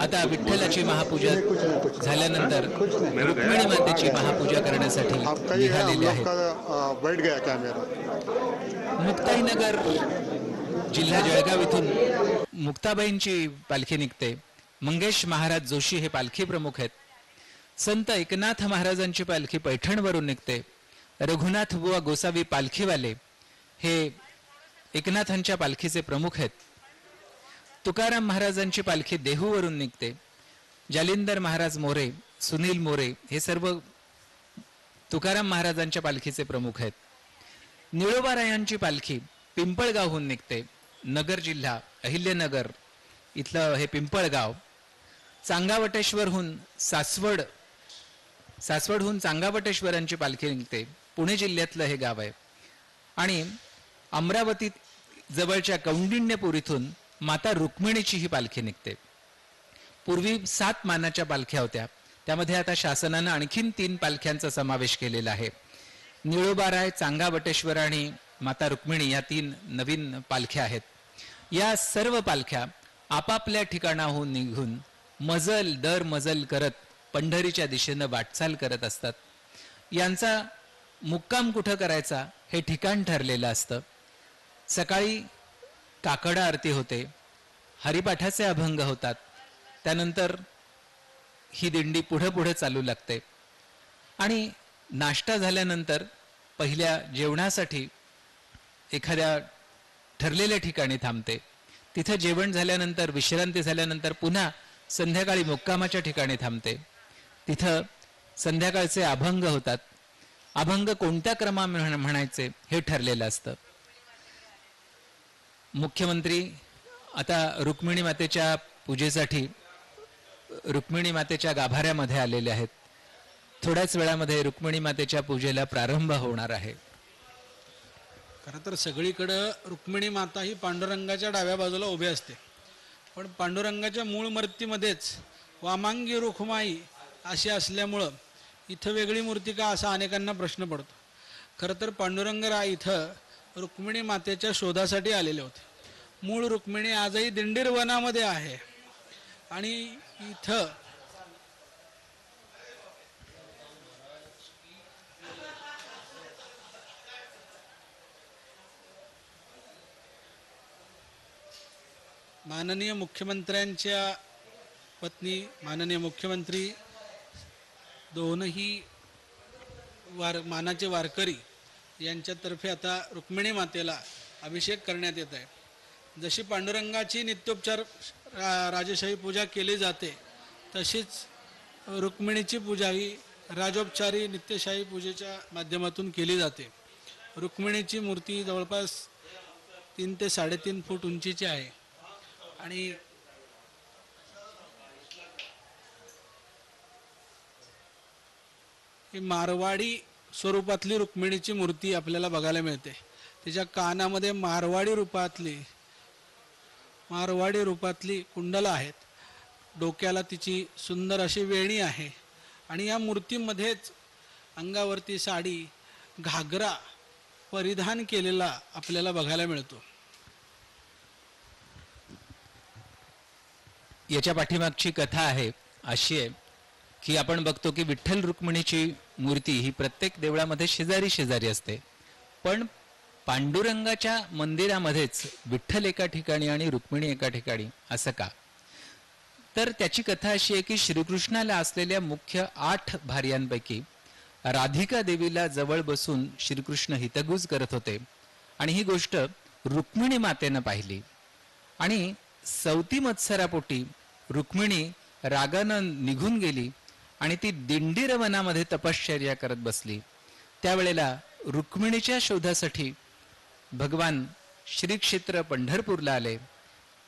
आता विठ्ठलाची महापूजा झाल्यानंतर रुक्मिणी मातेची महापूजा करण्यासाठी निघालेले आहेत. मुक्ताईनगर जिल्हा जळगाव इथून मुक्ताबाईंची पालखी निघते. मंगेश महाराज जोशी हे पालखी प्रमुख आहेत. संत एकनाथ महाराजांची पालखी पैठणवरून निघते. रघुनाथ बुवा गोसावी पालखीवाले हे एकनाथांच्या पालखीचे प्रमुख आहेत. तुकाराम महाराजांची पालखी देहूवरून निघते. जालिंदर महाराज मोरे, सुनील मोरे हे सर्व तुकाराम महाराजांच्या पालखीचे प्रमुख आहेत. निळोबारायांची पालखी पिंपळगावहून निघते. नगर जिल्हा अहिल्यानगर इथलं हे पिंपळगाव. चांगावटेश्वरहून सासवडहून चांगावटेश्वरांची पालखी निघते. पुणे जिल्ह्यातलं हे गाव आहे. आणि अमरावती जवळच्या कौंडिण्यपूर इथून माता रुक्मिणीची ही पालखी निघते. पूर्वी 7 मानाच्या पालख्या होत्या. त्यामध्ये आता शासनानं आणखीन 3 पालख्यांचा समावेश केलेला आहे. निळोबाराय, चांगावटेश्वर आणि माता रुक्मिणी या 3 नवीन पालख्या आहेत. या सर्व पालख्या आपापल्या ठिकाणाहून निघून मजल दर मजल करत पंढरीच्या दिशेनं वाटचाल करत असतात. यांचा मुक्काम कुठं करायचा हे ठिकाण ठरलेलं असतं. सकाळी काकडा आरती होते, हरिपाठाचे अभंग होतात. त्यानंतर ही दिंडी पुढे पुढे चालू लागते आणि नाश्ता झाल्यानंतर पहिल्या जेवणासाठी एखाद्या ठरलेल्या ठिकाणी थांबते. तिथं जेवण झाल्यानंतर, विश्रांती झाल्यानंतर पुन्हा संध्याकाळी मुक्कामाच्या ठिकाणी थांबते. तिथं संध्याकाळचे अभंग होतात. अभंग कोणत्या क्रमाने म्हणायचे हे ठरलेलं असतं. मुख्यमंत्री आता रुक्मिणी मातेच्या पूजेसाठी रुक्मिणी मातेच्या गाभाऱ्यामध्ये आलेले आहेत. थोड्याच वेळामध्ये रुक्मिणी मातेच्या पूजेला प्रारंभ होणार आहे. खरं तर सगळीकडं रुक्मिणी माता ही पांडुरंगाच्या डाव्या बाजूला उभी असते, पण पांडुरंगाच्या मूळ मूर्तीमध्येच वामांगी रुखमाई अशी असल्यामुळं इथं वेगळी मूर्ती का असा अनेकांना प्रश्न पडतो. खरं तर पांडुरंगराय इथं रुक्मिणी मातेच्या शोधासाठी आलेले होते. मूळ रुक्मिणी आजही दिंडीर वनामध्ये आहे आणि इथं माननीय मुख्यमंत्र्यांच्या पत्नी माननीय मुख्यमंत्री दोनही मानाचे वारकरी यांच्यातर्फे आता रुक्मिणी मातेला अभिषेक करण्यात येत आहे. जशी पांडुरंगाची नित्योपचार राजेशाही पूजा केली जाते तशीच रुक्मिणीची पूजा ही राजोपचारी नित्यशाही पूजेच्या माध्यमातून केली जाते. रुक्मिणीची मूर्ती जवळपास 3 ते 3.5 फूट उंचीची आहे आणि ही मारवाडी स्वरूपातली रुक्मिणीची मूर्ती आपल्याला बघायला मिळते. तिच्या कानामध्ये मारवाडी रूपातली कुंडलं आहेत. डोक्याला तिची सुंदर अशी वेणी आहे आणि या मूर्तीमध्येच अंगावरती साडी घागरा परिधान केलेला आपल्याला बघायला मिळतो. याच्या पाठीमागची कथा आहे अशी आहे की आपण बघतो की विठ्ठल रुक्मिणीची मूर्ती ही प्रत्येक देवळामध्ये शेजारी शेजारी असते, पण पांडुरंगाच्या मंदिरामध्येच विठ्ठल एका ठिकाणी आणि रुक्मिणी एका ठिकाणी असं का? तर त्याची कथा अशी आहे की श्रीकृष्णाला असलेल्या मुख्य 8 भार्यांपैकी राधिका देवीला जवळ बसून श्रीकृष्ण हितगुज करत होते आणि ही गोष्ट रुक्मिणी मातेनं पाहिली आणि 34 मत्सरापोटी रुक्मिणी रागानं निघून गेली आणि ती दिंडीर वनामध्ये तपश्चर्या करत बसली. त्यावेळेला रुक्मिणीच्या शोधासाठी भगवान श्री क्षेत्र पंढरपूरला आले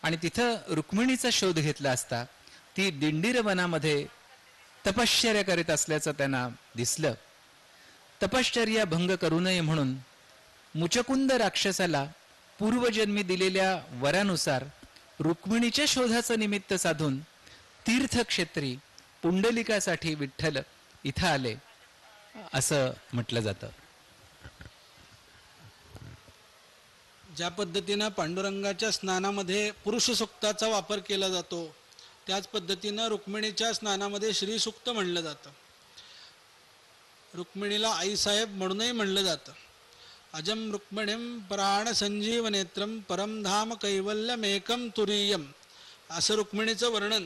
आणि तिथं रुक्मिणीचा शोध घेतला असता ती दिंडीर वनामध्ये तपश्चर्या करीत असल्याचं त्यांना दिसलं. तपश्चर्या भंग करू नये म्हणून मुचकुंद राक्षसाला पूर्वजन्मी दिलेल्या वरानुसार रुक्मिणीच्या शोधाचं निमित्त साधून तीर्थक्षेत्री पुंडलिकासाठी विठ्ठल इथं आले असं म्हटलं जातं. ज्या पद्धतीनं पांडुरंगाच्या स्नानामध्ये पुरुष सूक्ताचा वापर केला जातो त्याच पद्धतीनं रुक्मिणीच्या स्नानामध्ये श्री सूक्त म्हणलं जातं. रुक्मिणीला आईसाहेब म्हणूनही म्हणलं जातं. अजम रुक्मिणीम प्राण संजीव नेत्रम परमधाम कैवल्यमेकम तुरीयम असं रुक्मिणीचं वर्णन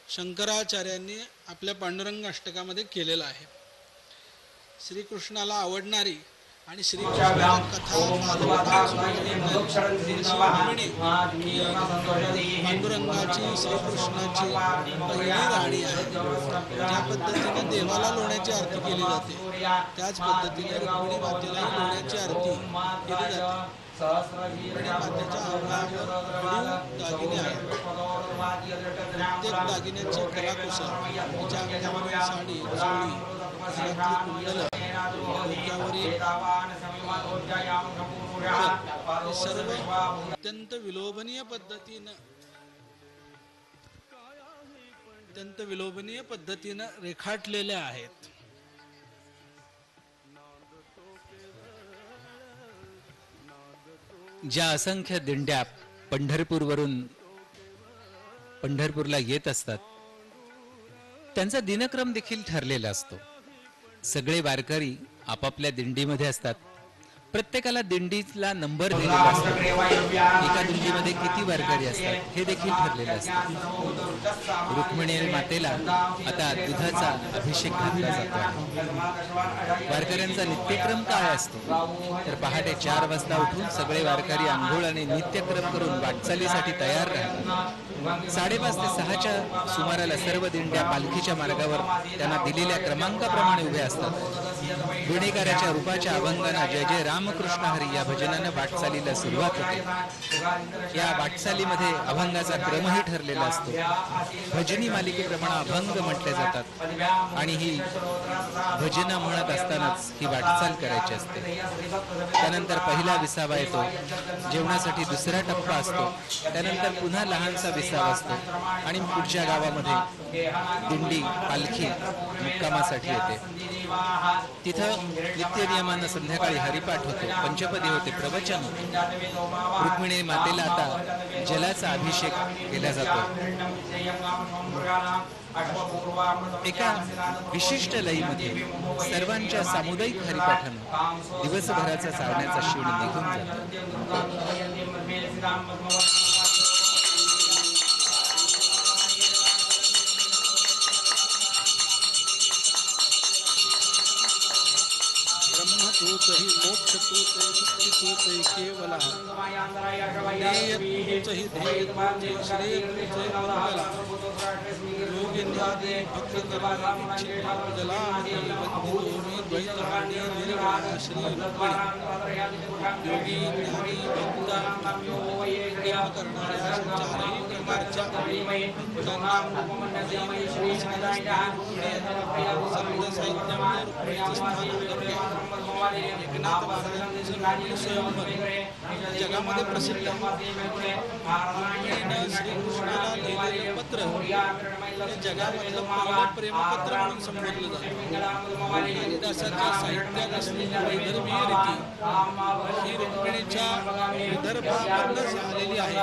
शंकराचार्यांनी आपल्या पांडुरंग अष्टकामध्ये केलेलं आहे. श्रीकृष्णाला आवडणारी आणि श्रीकृष्णाला कथा पांडुरंगाची श्रीकृष्णाची पहिली राणी आहे. ज्या पद्धतीने देवाला लोण्याची आरती केली जाते त्याच पद्धतीने रुक्मिणी मातेलाही लोण्याची आरती केली जाते. रुक्मिणी मातेच्या अंगावर दागिने आहेत. प्रत्येक दागिन्याची कलाकुसर तिच्या अंगावरील साडी चोळी कुंडल डोक्यावरील हे सर्व अत्यंत विलोभनीय पद्धतीनं रेखाटलेले आहेत. ज्या असंख्य दिंड्या पंढरपूरवरून पंढरपूरला येत असतात त्यांचा दिनक्रम देखील ठरलेला असतो. सगळे वारकरी आपापल्या दिंडीमध्ये असतात. प्रत्येकाला दिंडीला नंबर दिलेला असतो. एका दिंडीमध्ये किती वारकरी असतात हे देखील ठरलेलं असतं. रुक्मिणी मातेला आता दुधाचा अभिषेक घातला जातो आहे. वारकऱ्यांचा नित्यक्रम काय असतो तर पहाटे 4 वाजता उठून सगळे वारकरी आंघोळ आणि नित्यक्रम करून वाटचालीसाठी तयार राहतात. 5:30 ते 6च्या सुमाराला सर्व दिंड्या पालखीच्या मार्गावर त्यांना दिलेल्या क्रमांकाप्रमाणे उभ्या असतात. विणेकराच्या रूपाच्या अभंगाना जय जय राम रामकृष्ण हरी या भजनानं वाटचालीला सुरुवात होते. या वाटचालीमध्ये अभंगाचा क्रमही ठरलेला असतो. भजनी मालिकेप्रमाणे अभंग म्हटले जातात आणि ही भजनं म्हणत असतानाच ही वाटचाल करायची असते. त्यानंतर पहिला विसावा येतो, जेवणासाठी दुसरा टप्पा असतो, त्यानंतर पुन्हा लहानसा विसावा असतो आणि पुढच्या गावामध्ये दिंडी पालखी मुक्कामासाठी येते. तिथं नित्यनियमानं संध्याकाळी हरिपाठ होतो, पंचपदी होते, प्रवचन होते. रुक्मिणी मातेला आता जलाचा अभिषेक केला जातो. एका विशिष्ट लयीमध्ये सर्वांच्या सामुदायिक हरिपाठानं दिवसभराचा चालण्याचा शीण निघून जातो. तूचहि मोक्ष तूचहि मुक्ती तूचहि केवला ध्येय तूचहि ध्येय तूचहि श्रेय तूचहि मंगला योगिंद्रादि भक्तजलामि द्वैतहानि निर्गुण श्री रुक्मिणी योगिंद्रादि भक्तानां करणाऱ्या संचारही प्रकारच्या समजा साहित्यामध्ये रुक्मिणीचे स्थान एकनाथ महाराजांचे स्वयंवर जगामध्ये प्रसिद्ध रुक्मिणीनं श्रीकृष्णाला लिहिलेलं पत्र हे जगामधलं पहिलं प्रेमपत्र म्हणून संबोधलं जातं. कालिदासाच्या साहित्यात असलेली वैदर्भीय रीती ही रुक्मिणीच्या विदर्भामधूनच आलेली आहे.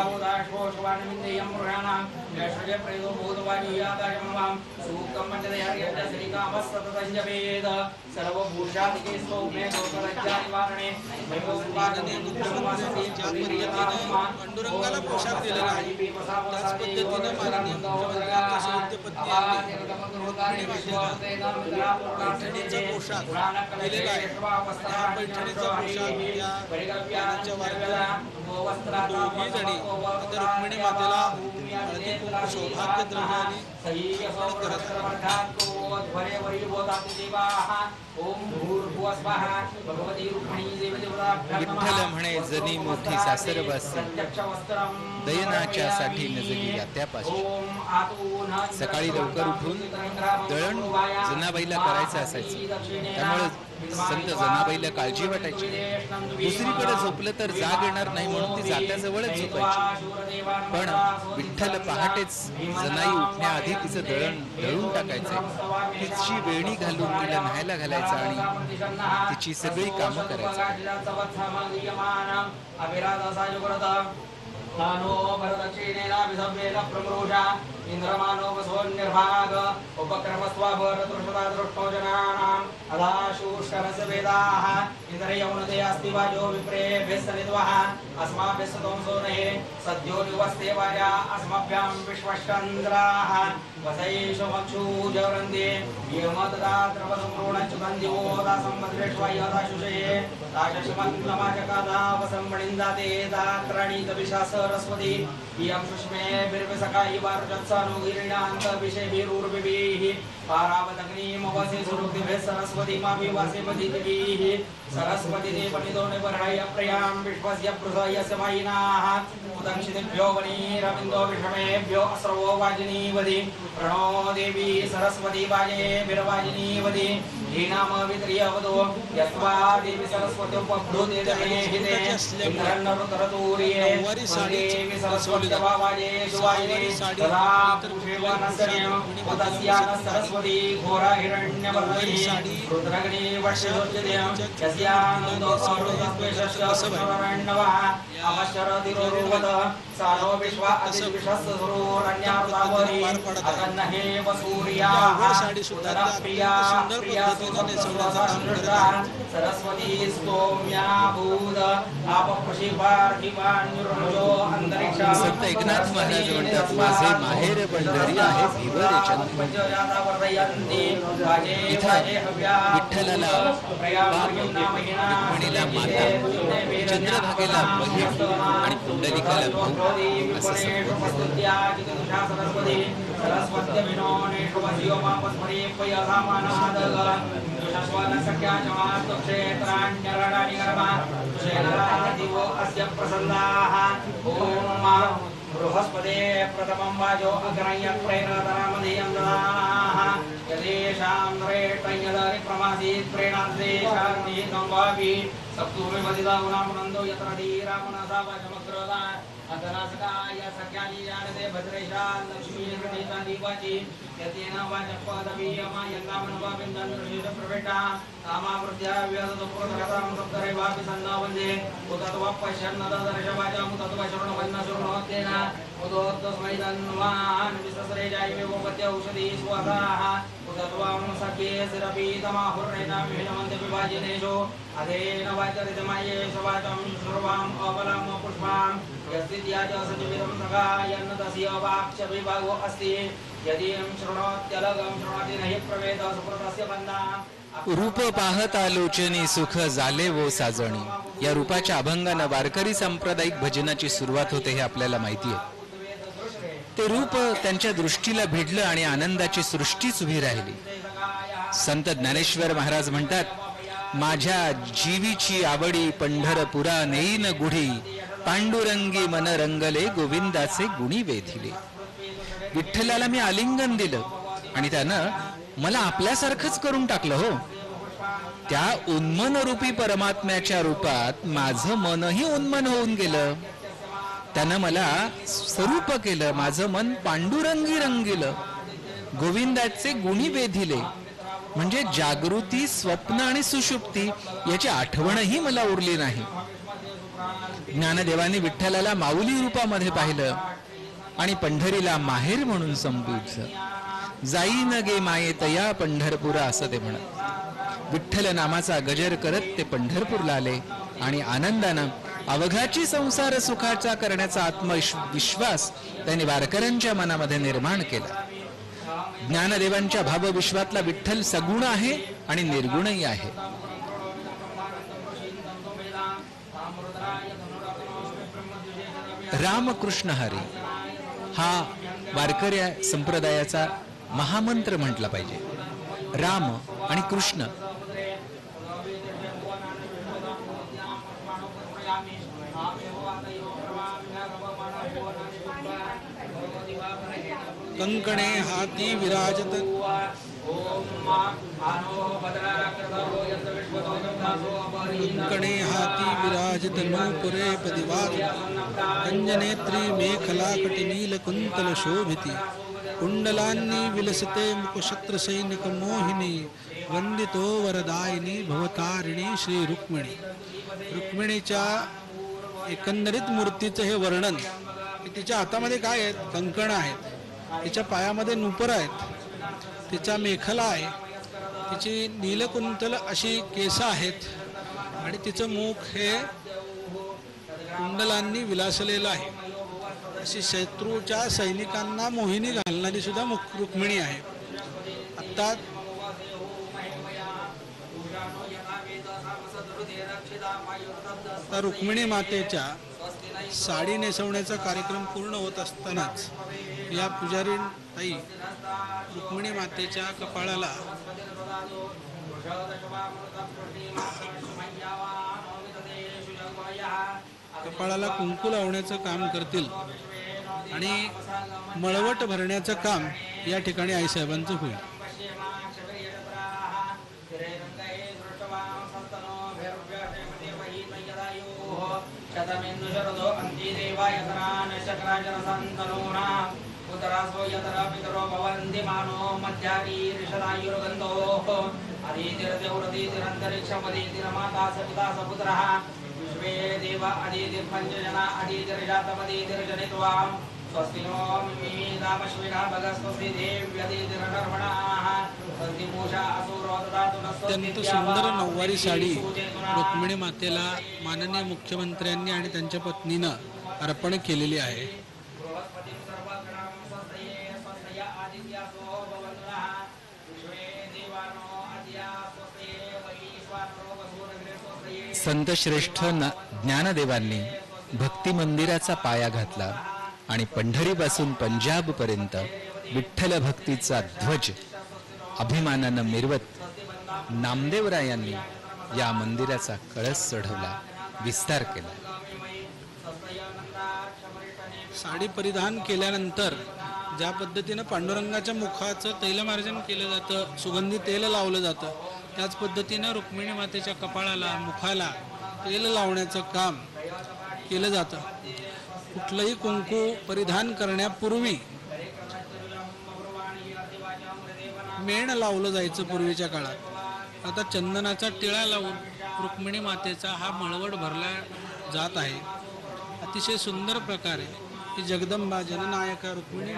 पांडुरंगाला पोशाख दिलेला आहे त्याच पद्धतीनं माननीय मुख्यमंत्र्यांच्या सौद्यपत्नी पैठणीचा पोशाख दिलेला आहे. त्या पैठणीचा पोशाख या वारकऱ्या दोघी जणी आता रुक्मिणी मातेला हळदी कुंकू सौभाग्य द्रव्याने विठ्ठल म्हणे जनी मोठी सासरवासी दयनाच्या साठी नजली यात्यापाशी. सकाळी लवकर उठून दळण जनाबाईला करायचं असायचं, त्यामुळे संत जनाबाईला काळजी वाटायची. दुसरीकडे झोपलं तर जाग येणार नाही म्हणून ती जात्याजवळच झोपायची. पण विठ्ठल पहाटेच जनाई उठण्याआधी तिचं दळण दळून टाकायचं, तिची वेणी घालून तिला न्हायला घालायचं आणि तिची सगळी कामं करायचं. इंद्रमानो वसोन्निर्भाग उपक्रमस्वाभरतृष्टा दृष्टो जनानाम् अदाशूष्करस्य वेदाः इंद्रियौनते अस्ति वाजो विप्रेभ्यस्तनिद्वः अस्माभिस्तोंसो नहे सद्यो निवस्ते वाजा अस्मभ्यां विश्वश्चन्द्राः वसैषु मक्षूजवृन्दे यमतदात्रवसम्पूर्णच्युतन्दिवो दासम्मद्रेष्वयदाशुषये दाशशिमन्नमाचकादा वसम्मणिन्दाते दात्रणीतविषा सरस्वती इयं सुष्मे बिर्विसकायि वारुजत्सानुगिरिणान्तविषेभिरुर्विभिः पारावतग्निमवसे सुरुक्तिभिः सरस्वतीमाभिवासे मदितिभिः सरस्वती देवनिदो निवर्णय प्रियां विश्वस्य पृथयस्य मायिनाः उदंशितेभ्यो वनीरविन्दो विषमेभ्यो अस्रवो वाजिनीवदि प्रणो देवी सरस्वती वाजेभिर्वाजिनीवदि हीनाम वित्रियवदो यस्वा देवी सरस्वती उपब्धुते दमे हिते इन्द्रन्नरुतरतूर्ये देवी सरस्वती वाजे सुवाजिनी सदा पुष्पवनसर्यं उदस्यान सरस्वती घोरा हिरण्यवर्णिनी रुद्रग्नि वर्षोच्यतेयं यस्यानन्दो अमृतत्वेशस्य सुवर्णवः अमशरतिरोरुवद सानो विश्वा अतिविश्वस्सुरोरण्यावतावरी अतन्नहे वसूर्याः सुतरप्रिया प्रिया सुतसुरसंहृता सरस्वती स्तोम्या भूद आपपशिपार्थिवान्युर्मजो अंतरिक्षा. संत एकनाथ महाराज म्हणतात माझे माहेर पंढरी आहे भिवरेच्या. इथं विठ्ठलाला बाप, रुक्मिणीला माता, चंद्रभागेला बहीण आणि पुंडलिकाला भाऊ असं सरस्वत्य विनोनेषु वस्यो मापस्मरे पयसामानादग दुषस्वन सख्या जमास्तु क्षेत्राण्यरणानि कर्मा शेनरादिवो अस्य प्रसन्नाः ॐ बृहस्पते प्रथमं वाजो अग्रह्य प्रेरतरामधेयं ददाः यदेषां नरेष्टयदरि प्रमासीत् प्रेणादेशां नीतं वापि सप्तूमि वदिता गुणामनन्दो यत्र धीरामनसा वाचमग्रदा अतरासकाय सख्यानि जानते भद्रेशां लक्ष्मी गणेशा दीपाची यतेन वाचपदवीयमा यन्नामनवाबिन्दन्द्रशेष प्रवेटा कामावृत्या व्यदतपुरधरतां सप्तरेवापि सन्नावन्दे उतत्वा पश्यन्नदर्शवाचां उतत्वा शरणवन्नशृणोत्येन उदोत्तस्मै तन्वान् विसस्रे जायवेवोपत्य औषधी स्वासाः उतत्वां सख्ये शिरपीतमाहुर्णेनां विहिनमन्ते विभाजिनेषु अधेन वाचरितमयेष वाचं श्रुवाम् अबलम् पुष्पां यस्तित्या च सचिविदं सखायन्न तस्य वाक्च विभागो अस्ति यदि शृणोत्यलगं शृणोति नहि प्रवेद सुकृतस्य बन्धा रूप पाहत आलोचनी सुख झाले वो साजणी. या रूपाच्या अभंगानं वारकरी सांप्रदायिक भजनाची सुरुवात होते हे आपल्याला माहिती आहे. ते रूप त्यांच्या दृष्टीला भिडलं आणि आनंदाची सृष्टीच उभी राहिली. संत ज्ञानेश्वर महाराज म्हणतात, माझ्या जीवीची आवडी पंढरपुरा नेईन गुढी पांडुरंगी मन रंगले गोविंदाचे गुणी वेधिले. विठ्ठलाला मी आलिंगन दिलं आणि त्यानं मला आपल्यासारखंच करून टाकलं. हो, त्या उन्मन रूपी परमात्म्याच्या रूपात माझं मनही उन्मन होऊन गेलं. त्यानं मला स्वरूप केलं, माझं मन पांडुरंगी रंगिलं, गोविंदाचे गुणी वेधिले. म्हणजे जागृती, स्वप्न आणि सुषुप्ती याची आठवणही मला उरली नाही. ज्ञानदेवाने विठ्ठलाला माऊली रूपामध्ये पाहिलं आणि पंढरीला माहेर म्हणून संबोधलं. जाईन गे माये तया पंढरपुरा असं ते म्हणत. विठ्ठल नामाचा गजर करत ते पंढरपूरला आले आणि आनंदानं अवघाची संसार सुखाचा करण्याचा आत्मविश्वास त्यांनी वारकऱ्यांच्या मनामध्ये निर्माण केला. ज्ञानदेवांच्या भावविश्वातला विठ्ठल सगुण आहे आणि निर्गुणही आहे. रामकृष्ण हरी हा वारकऱ्या संप्रदायाचा महामंत्र म्हटला पाहिजे. राम आणि कृष्ण कंकणे हाती विराजत कंकणे हाती विराजित नूपुरे पदिवात कंजनेत्री मेखला कटिनील कुंतल शोभिती कुंडलांनी विलसते मुखशत्र सैनिक मोहिनी वंदितो वरदायिनी भवतारिणी श्री रुक्मिणी. रुक्मिणीच्या एकंदरीत मूर्तीचं हे वर्णन. तिच्या हातामध्ये काय आहेत? कंकण आहेत. तिच्या पायामध्ये नूपुर आहेत. तिचा मेखला आहे. तिची नीलकुंतल अशी केस आहेत आणि तिचं मुख हे कुंडलांनी विलासलेलं आहे. अशी शत्रूच्या सैनिकांना मोहिनी घालणारी सुद्धा रुक्मिणी आहे. आता रुक्मिणी मातेच्या साडी नेसवण्याचा कार्यक्रम पूर्ण होत असतानाच या पुजारी ताई रुक्मिणी मातेच्या कपाळाला कुंकू लावण्याचं काम करतील आणि मळवट भरण्याचं काम या ठिकाणी आईसाहेबांचं होईल. अत्यंत सुंदर नऊवारी साडी रुक्मिणी मातेला माननीय मुख्यमंत्र्यांनी आणि त्यांच्या पत्नीनं अर्पण केलेली आहे. संत श्रेष्ठ ज्ञानदेवांनी भक्ती मंदिराचा पाया घातला आणि पंढरीपासून पंजाब पर्यंत विठ्ठल भक्तीचा ध्वज अभिमानानं मिरवत नामदेवरायांनी या मंदिराचा कळस चढवला, विस्तार केला. साडी परिधान केल्यानंतर ज्या पद्धतीनं पांडुरंगाच्या मुखाचं तैलमार्जन केलं जातं, सुगंधी तेल लावलं जातं, त्याच पद्धतीनं रुक्मिणी मातेच्या कपाळाला, मुखाला तेल लावण्याचं काम केलं जातं. कुठलंही कुंकू परिधान करण्यापूर्वी मेण लावलं जायचं पूर्वीच्या काळात. आता चंदनाचा टिळा लावून रुक्मिणी मातेचा हा मळवट भरला जात आहे. अतिशय सुंदर प्रकारे ही जगदंबा जननायका रुक्मिणी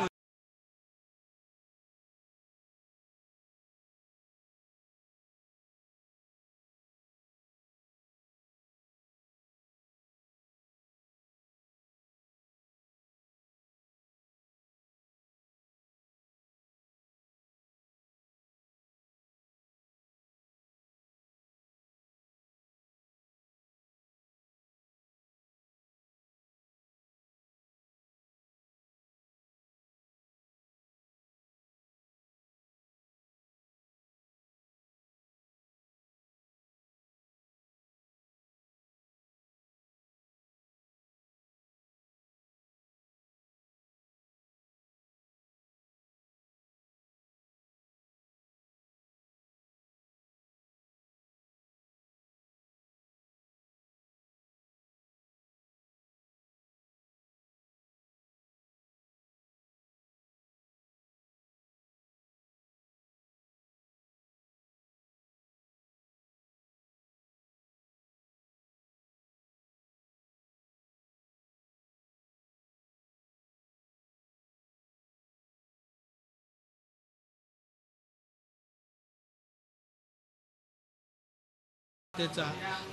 मातेचा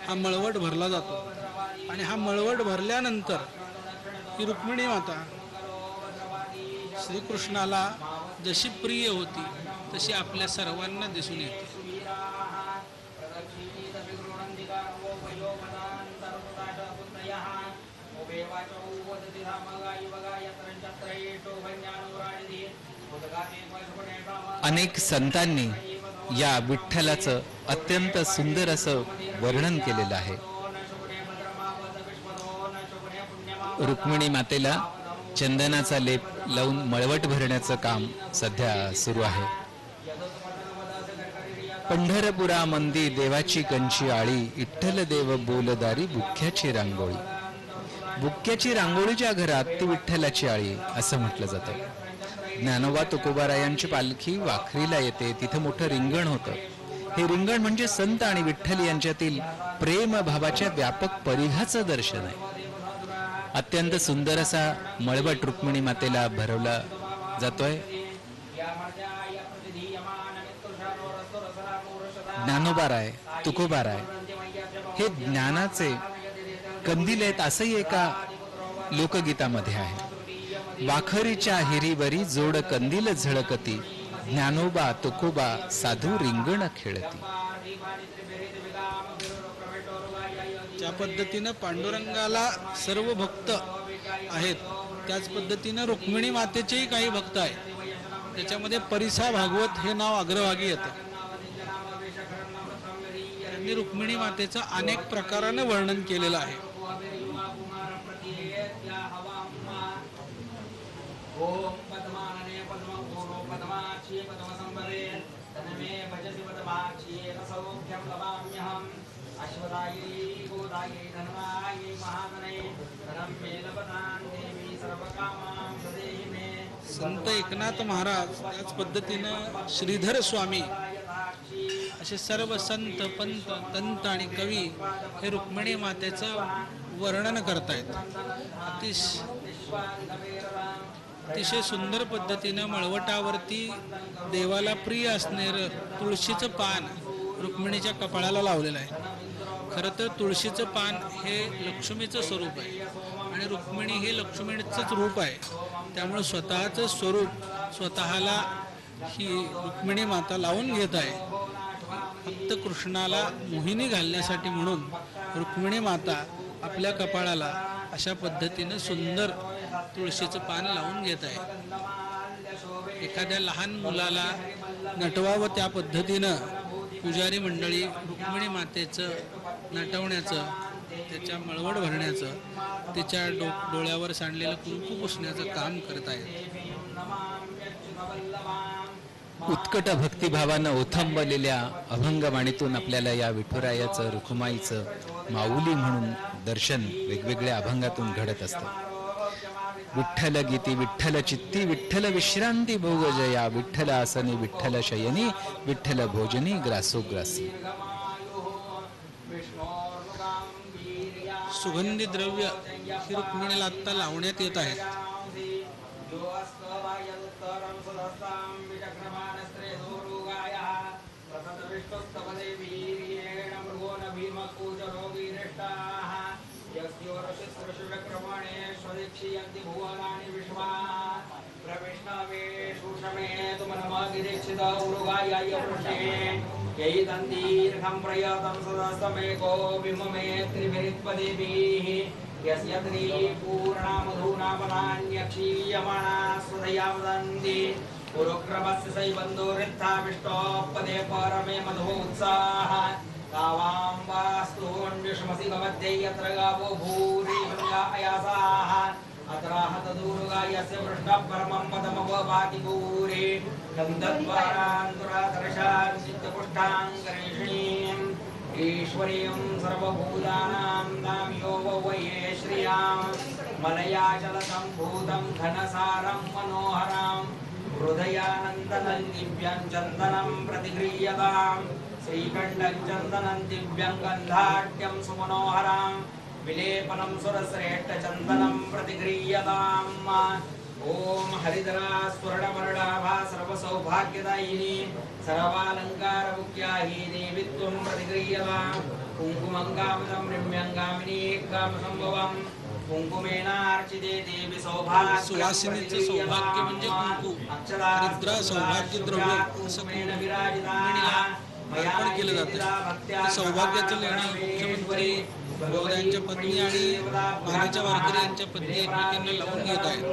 हा मळवट भरला जातो. आणि हा मळवट भरल्यानंतर ही रुक्मिणी माता श्रीकृष्णाला जशी प्रिय होती तशी आपल्या सर्वांना दिसून येते. अनेक संतांनी या विठ्ठलाचं अत्यंत सुंदर असं वर्णन केलेलं आहे. रुक्मिणी मातेला चंदनाचा लेप लावून मळवट भरण्याचं काम सध्या सुरू आहे. पंढरपुरा मंदी देवाची कंची आळी, विठ्ठल देव बोलदारी बुक्क्याची रांगोळी. बुक्क्याची रांगोळीच्या घरात ती विठ्ठलाची आळी असं म्हटलं जातं. ज्ञानोबा तुकोबारायांची पालखी वाखरीला येते, तिथं मोठं रिंगण होतं. हे रिंगण म्हणजे संत आणि विठ्ठल यांच्यातील प्रेम भावाच्या व्यापक परिघाचं दर्शन आहे. अत्यंत सुंदर असा मळवट रुक्मिणी मातेला भरवला जातोय. ज्ञानोबाराय, तुकोबाराय हे ज्ञानाचे कंदील आहेत असंही एका लोकगीतामध्ये आहे. वाखरीच्या हिरीवरी जोड कंदील झळकती, ज्ञानोबा तुकोबा साधू रिंगण खेळती. ज्या पद्धतीनं पांडुरंगाला सर्व भक्त आहेत त्याच पद्धतीनं रुक्मिणी मातेचेही काही भक्त आहेत. त्याच्यामध्ये परिसा भागवत हे नाव अग्रभागी येतं. त्यांनी रुक्मिणी मातेचं अनेक प्रकाराने वर्णन केलेलं आहे. ओम पद्मानने पद्मभूरो पद्माक्षी पद्मसंभवे तन्मे भजति पद्माक्षी रसौख्यं लभाम्यहम् अश्वदायै गोदायै धन्वायै महागणे धनं मे लभतां देवी सर्वकामां प्रदेहि मे. संत एकनाथ महाराज त्याच पद्धतीनं श्रीधर स्वामी असे सर्व संत पंत तंत आणि कवी हे रुक्मिणी मातेचं वर्णन करतायत. अतिशय सुंदर पद्धतीनं मळवटावरती देवाला प्रिय असणारं तुळशीचं पान रुक्मिणीच्या कपाळाला लावलेलं आहे. खरं तर तुळशीचं पान हे लक्ष्मीचं स्वरूप आहे आणि रुक्मिणी हे लक्ष्मीचंच रूप आहे. त्यामुळे स्वतःचं स्वरूप स्वतःला ही रुक्मिणी माता लावून घेत आहे. फक्त कृष्णाला मोहिनी घालण्यासाठी म्हणून रुक्मिणी माता आपल्या कपाळाला अशा पद्धतीनं सुंदर तुळशीचं पान लावून घेत आहे. एखाद्या लहान मुलाला नटवावं त्या पद्धतीनं पुजारी मंडळी रुक्मिणी मातेचं नटवण्याचं, त्याच्या मळवट भरण्याचं, तिच्या डोळ्यावर सांडलेलं कुंकू पुसण्याचं काम करत आहेत. उत्कट भक्तिभावानं ओथंबलेल्या अभंगवाणीतून आपल्याला या विठुरायाचं, रुक्माईचं माऊली म्हणून दर्शन वेगवेगळ्या अभंगातून घडत असतं. विठ्ठल गीती, विठ्ठल चित्ती, विठ्ठल विश्रांती भोग जया, विठ्ठल आसनी, विठ्ठल शयनी, विठ्ठल भोजनी, ग्रासोग्रासी. सुगंधी द्रव्य ही रुक्मिणीला आत्ता लावण्यात येत आहेत. पुरुक्रमस्य सैबन्धो रित्थाविष्टोपदे परमे मधो उत्साह कावाम्बास्तोऽन्विषमसि भवद्यै यत्र गावो भूरि अयासाः अत्राहत दूरुगायस्य पृष्ठः परमं पदमवभाति भूरि तं तद्वारान्तरादर्शान् चित्तपुष्टाङ्गरेषणीम् ईश्वरीं सर्वभूतानां नाम्यो वये श्रियां मलयाचलसम्भूतं घनसारं मनोहरं हृदयानन्दनं दिव्यं चन्दनं प्रतिगृह्यतां श्रीकण्ठं चन्दनं दिव्यं गन्धाढ्यं सुमनोहरं विलेपनं सुरश्रेष्ठचन्दनं प्रतिगृह्यताम् ओम हरिद्रा स्वर्णवर्णाभा सर्वसौभाग्यदायिनी सर्वालंकारमुख्या हि देवी त्वं प्रतिगृह्यतां कुङ्कुमङ्गामृतं रम्यङ्गामिनी कामसंभवं कुंकुमेनार्चिते देवी सौभाग्य सुवासिनीचं सौभाग्य म्हणजे कुंकू. हरिद्रा सौभाग्य द्रव्य असं रुक्मिणीला अर्पण केलं जातं. ते सौभाग्याचं लेणं मुख्यमंत्री गौऱ्यांच्या पत्नी आणि मानाच्या वारकरी यांच्या पत्नी एकमेकांना लावून घेत आहेत.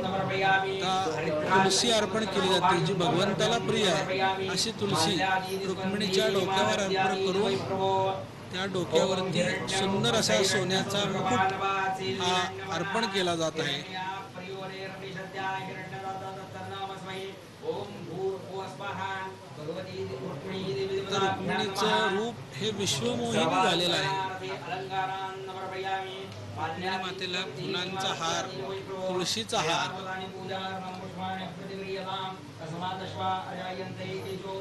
तुलसी अर्पण केली जाते, जी भगवंताला प्रिय आहे. अशी तुलसी रुक्मिणीच्या डोक्यावर अर्पण करून त्या डोक्यावरती सुंदर असा सोन्याचा मुकुट हा अर्पण केला जात आहे. तर रुक्मिणीचं रूप हे विश्वमोहिनी झालेलं आहे. रुक्मिणी मातेला फुलांचा हार, तुळशीचा हार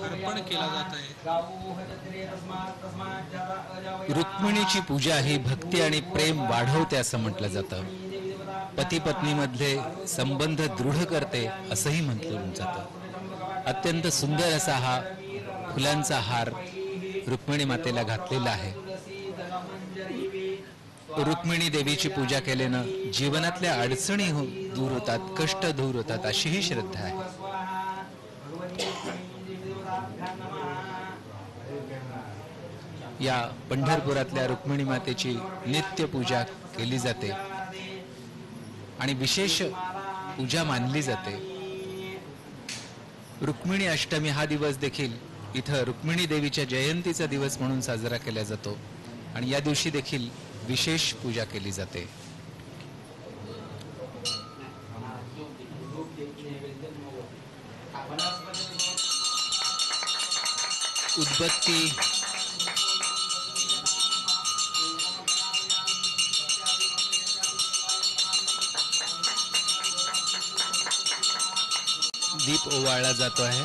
अर्पण केला जात आहे. रुक्मिणीची पूजा ही भक्ती आणि प्रेम वाढवते असं म्हटलं जातं. पती पत्नीमधले संबंध दृढ करते असंही म्हटलं जातं. अत्यंत सुंदर असा हा फुलांचा हार रुक्मिणी मातेला घातलेला आहे. रुक्मिणी देवीची पूजा केल्यानं जीवनातल्या अडचणी दूर होतात, कष्ट दूर होतात अशी ही श्रद्धा आहे. या पंढरपुरातल्या रुक्मिणी मातेची नित्य पूजा केली जाते आणि विशेष पूजा मानली जाते. रुक्मिणी अष्टमी हा दिवस देखील इथं रुक्मिणी देवीच्या जयंतीचा दिवस म्हणून साजरा केला जातो आणि या दिवशी देखील विशेष पूजा केली जाते. उदबत्ती, दीप ओवाळला जातो आहे.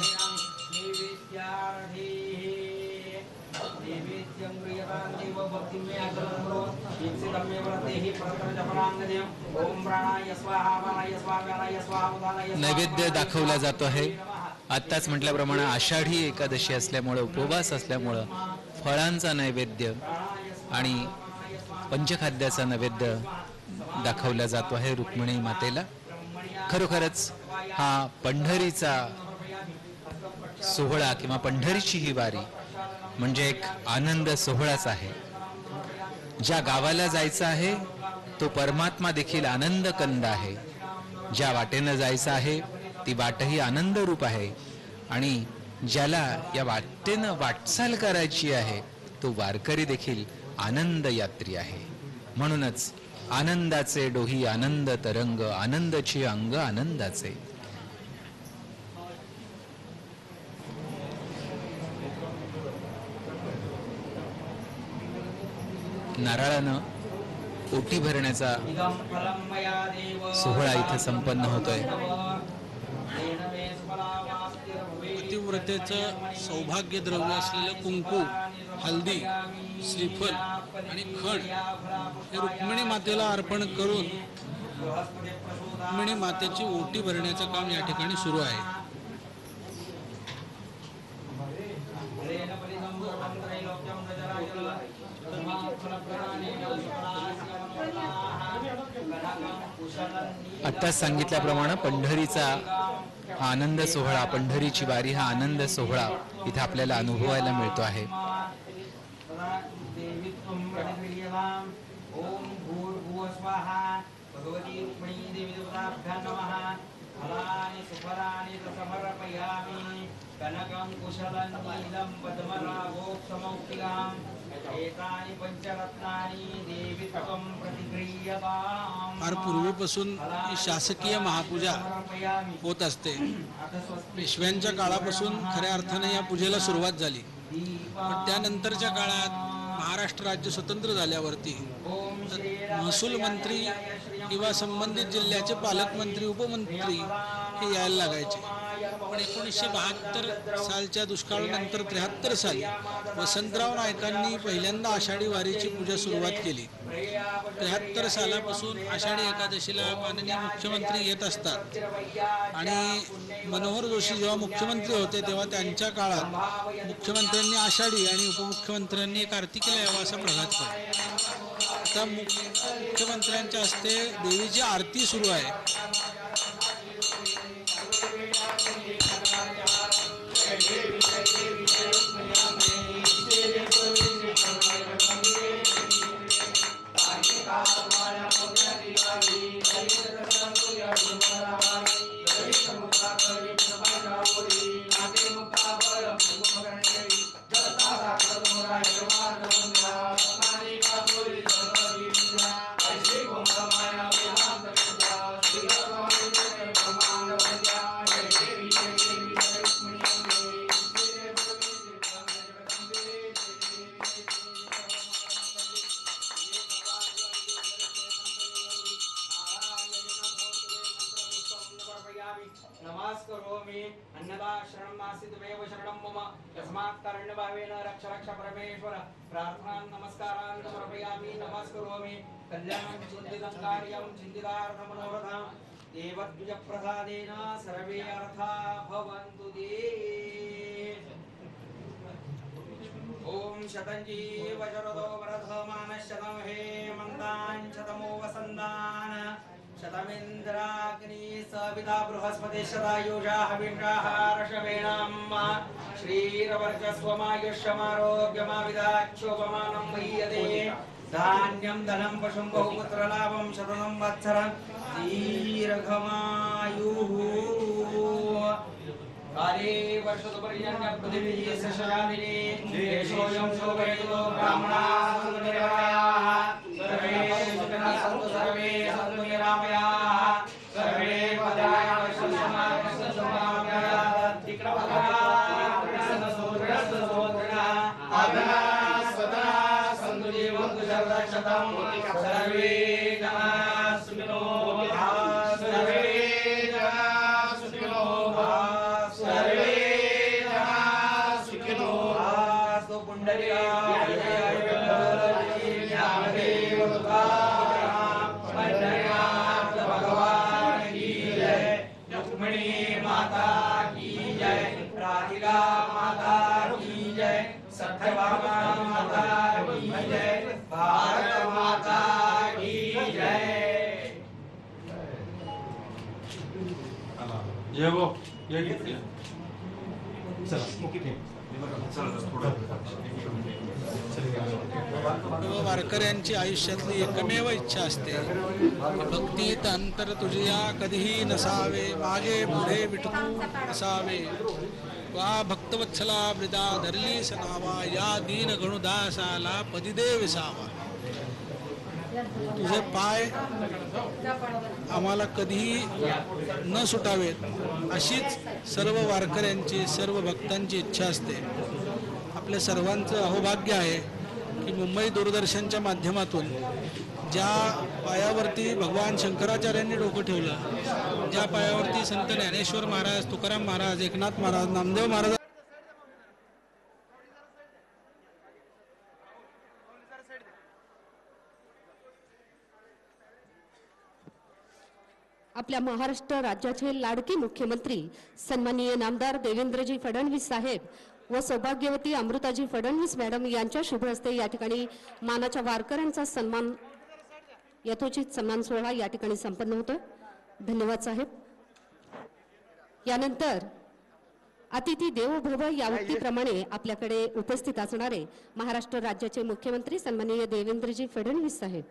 नैवेद्य दाखवला जातो आहे. आत्ताच म्हटल्याप्रमाणे आषाढी एकादशी असल्यामुळे, उपवास असल्यामुळं फळांचा नैवेद्य आणि पंचखाद्याचा नैवेद्य दाखवला जातो आहे रुक्मिणी मातेला. खरोखरच हा पंढरीचा सोहळा किंवा पंढरीची ही वारी म्हणजे एक आनंद सोहळाच आहे. ज्या गावाला जायचं आहे तो परमात्मा देखील आनंद कंद आहे. ज्या वाटेनं जायचं आहे ती वाटही आनंद रूप आहे आणि ज्याला या वाटेनं वाटचाल करायची आहे तो वारकरी देखील आनंद यात्री आहे. म्हणूनच आनंदाचे डोही आनंद तरंग, आनंदाची अंग आनंदाचे. नारळानं ओटी भरण्याचा इदं फलं मया देव सोहळा इथं संपन्न होतोय. येन मे सुफलावाप्तिर्भवेत्. पतिव्रतेचं सौभाग्य द्रव्य असलेलं कुंकू, हल्दी, श्रीफल आणि खण हे रुक्मिणी मातेला अर्पण करून रुक्मिणी मातेची ओटी भरण्याचं काम या ठिकाणी सुरू आहे. आत्ताच सांगितल्याप्रमाणे पंढरीचा हा आनंद सोहळा, पंढरीची वारी हा आनंद सोहळा इथे आपल्याला अनुभवायला मिळतो आहे. ओम भूर्भुवः स्वाहा. भगवती रुक्मिणी देवी देवताभ्यां नमः. फलानि सुफलानि च समर्पयामि. कनकं कुशलं नीलं पद्मरागोक्षमौक्तिकाम्. एतानि पंचरत्नानि देवी त्वं प्रतिगृह्यताम्. फार पूर्वीपासून ही शासकीय महापूजा समर्पयामि. होत असते. अथ स्वस्ति. पेशव्यांच्या काळापासून खऱ्या अर्थाने या पूजेला सुरुवात झाली. पण त्यानंतरच्या काळात महाराष्ट्र राज्य स्वतंत्र झाल्यावरती महसूल मंत्री किंवा संबंधित जिल्ह्याचे पालकमंत्री, उपमंत्री हे यायला लागायचे. पण 1972 सालच्या दुष्काळानंतर 73 साली वसंतराव नायकांनी पहिल्यांदा आषाढी वारीची पूजा सुरुवात केली. 73 सालापासून आषाढी एकादशीला माननीय मुख्यमंत्री येत असतात आणि मनोहर जोशी जेव्हा मुख्यमंत्री होते तेव्हा त्यांच्या काळात मुख्यमंत्र्यांनी आषाढी आणि उपमुख्यमंत्र्यांनी कार्तिकीला यावं असा प्रघात केला. आता मुख्यमंत्र्यांच्या हस्ते देवीची आरती सुरू आहे. नमस्करोमि. अन्नदा शरणं नास्ति त्वमेव शरणं मम. तस्मात् कारुण्यभावेन रक्ष रक्ष परमेश्वर. प्रार्थनां नमस्कारान् समर्पयामि. नमस्करोमि. कल्याणं चिन्तितं कार्यं चिन्तितार्थं मनोरथं देवद्विजप्रसादेन सर्वे अर्था भवन्तु ते. ओम शतंजी वज्रदो वरधमानः शतं हेमन्तान् शतमो वसन्तान् शतमिन्द्राग्नि सविता बृहस्पति शतायुषा हविषाः रषवेणाम् श्रीरवर्चस्वमायुष्यमारोग्यमाविदाक्षोपमानं महीयते. धान्यं धनं पशुं बहुपुत्रलाभं शतं वत्सरं दीर्घमायुः. काले वर्षतुपर्यन्तं पृथिवी सस्यशालिनी देशोऽयं शोभयतो ब्राह्मणाः सन्तु निर्भयाः. सर्वे सुखिनः सन्तु सर्वे सन्तु निरामयाः. सर्वे भद्राणि पश्यन्तु सन्तु जीवन्तु शरदशतं. सर्वे जनाः सुखिनो भवन्तु. सर्वे जनाः सुखिनो भवन्तु. सर्वे जनाः सुखिनो भवन्तु. पुण्डरीकाय ज्ञानदेव पंढरीनाथ भगवान की जय. रुक्मिणी माता की जय. राधिका माता की जय. सत्यभामा माता की जय. भारत माता की जय. ये वो ये कितने सर्व वारकऱ्यांची आयुष्यातली एकमेव इच्छा असते, भक्तीत अंतर तुझिया कधीही नसावे, मागे पुढे विठू असावे. वा भक्तवत्सला वृदा धरली सनावा, या दीन गणुदासाला पदिदे विसावा. तुझे पाय आम्हाला कधीही न सुटावेत अशीच सर्व वारकऱ्यांची, सर्व भक्तांची इच्छा असते. आपल्या सर्वांचं अहोभाग्य आहे की मुंबई दूरदर्शनच्या माध्यमातून ज्या पायावरती भगवान शंकराचार्यांनी डोकं ठेवलं, ज्या पायावरती संत ज्ञानेश्वर महाराज, तुकाराम महाराज, एकनाथ महाराज, नामदेव महाराज आपल्या महाराष्ट्र राज्याचे लाडके मुख्यमंत्री सन्माननीय नामदार देवेंद्रजी फडणवीस साहेब व सौभाग्यवती अमृताजी फडणवीस मॅडम यांच्या शुभ हस्ते या ठिकाणी मानाच्या वारकऱ्यांचा सन्मान, यथोचित सन्मान सोहळा या ठिकाणी संपन्न होतोय. धन्यवाद साहेब. यानंतर अतिथी देवो भव या उक्तीप्रमाणे आपल्याकडे उपस्थित असणारे महाराष्ट्र राज्याचे मुख्यमंत्री सन्माननीय देवेंद्रजी फडणवीस साहेब.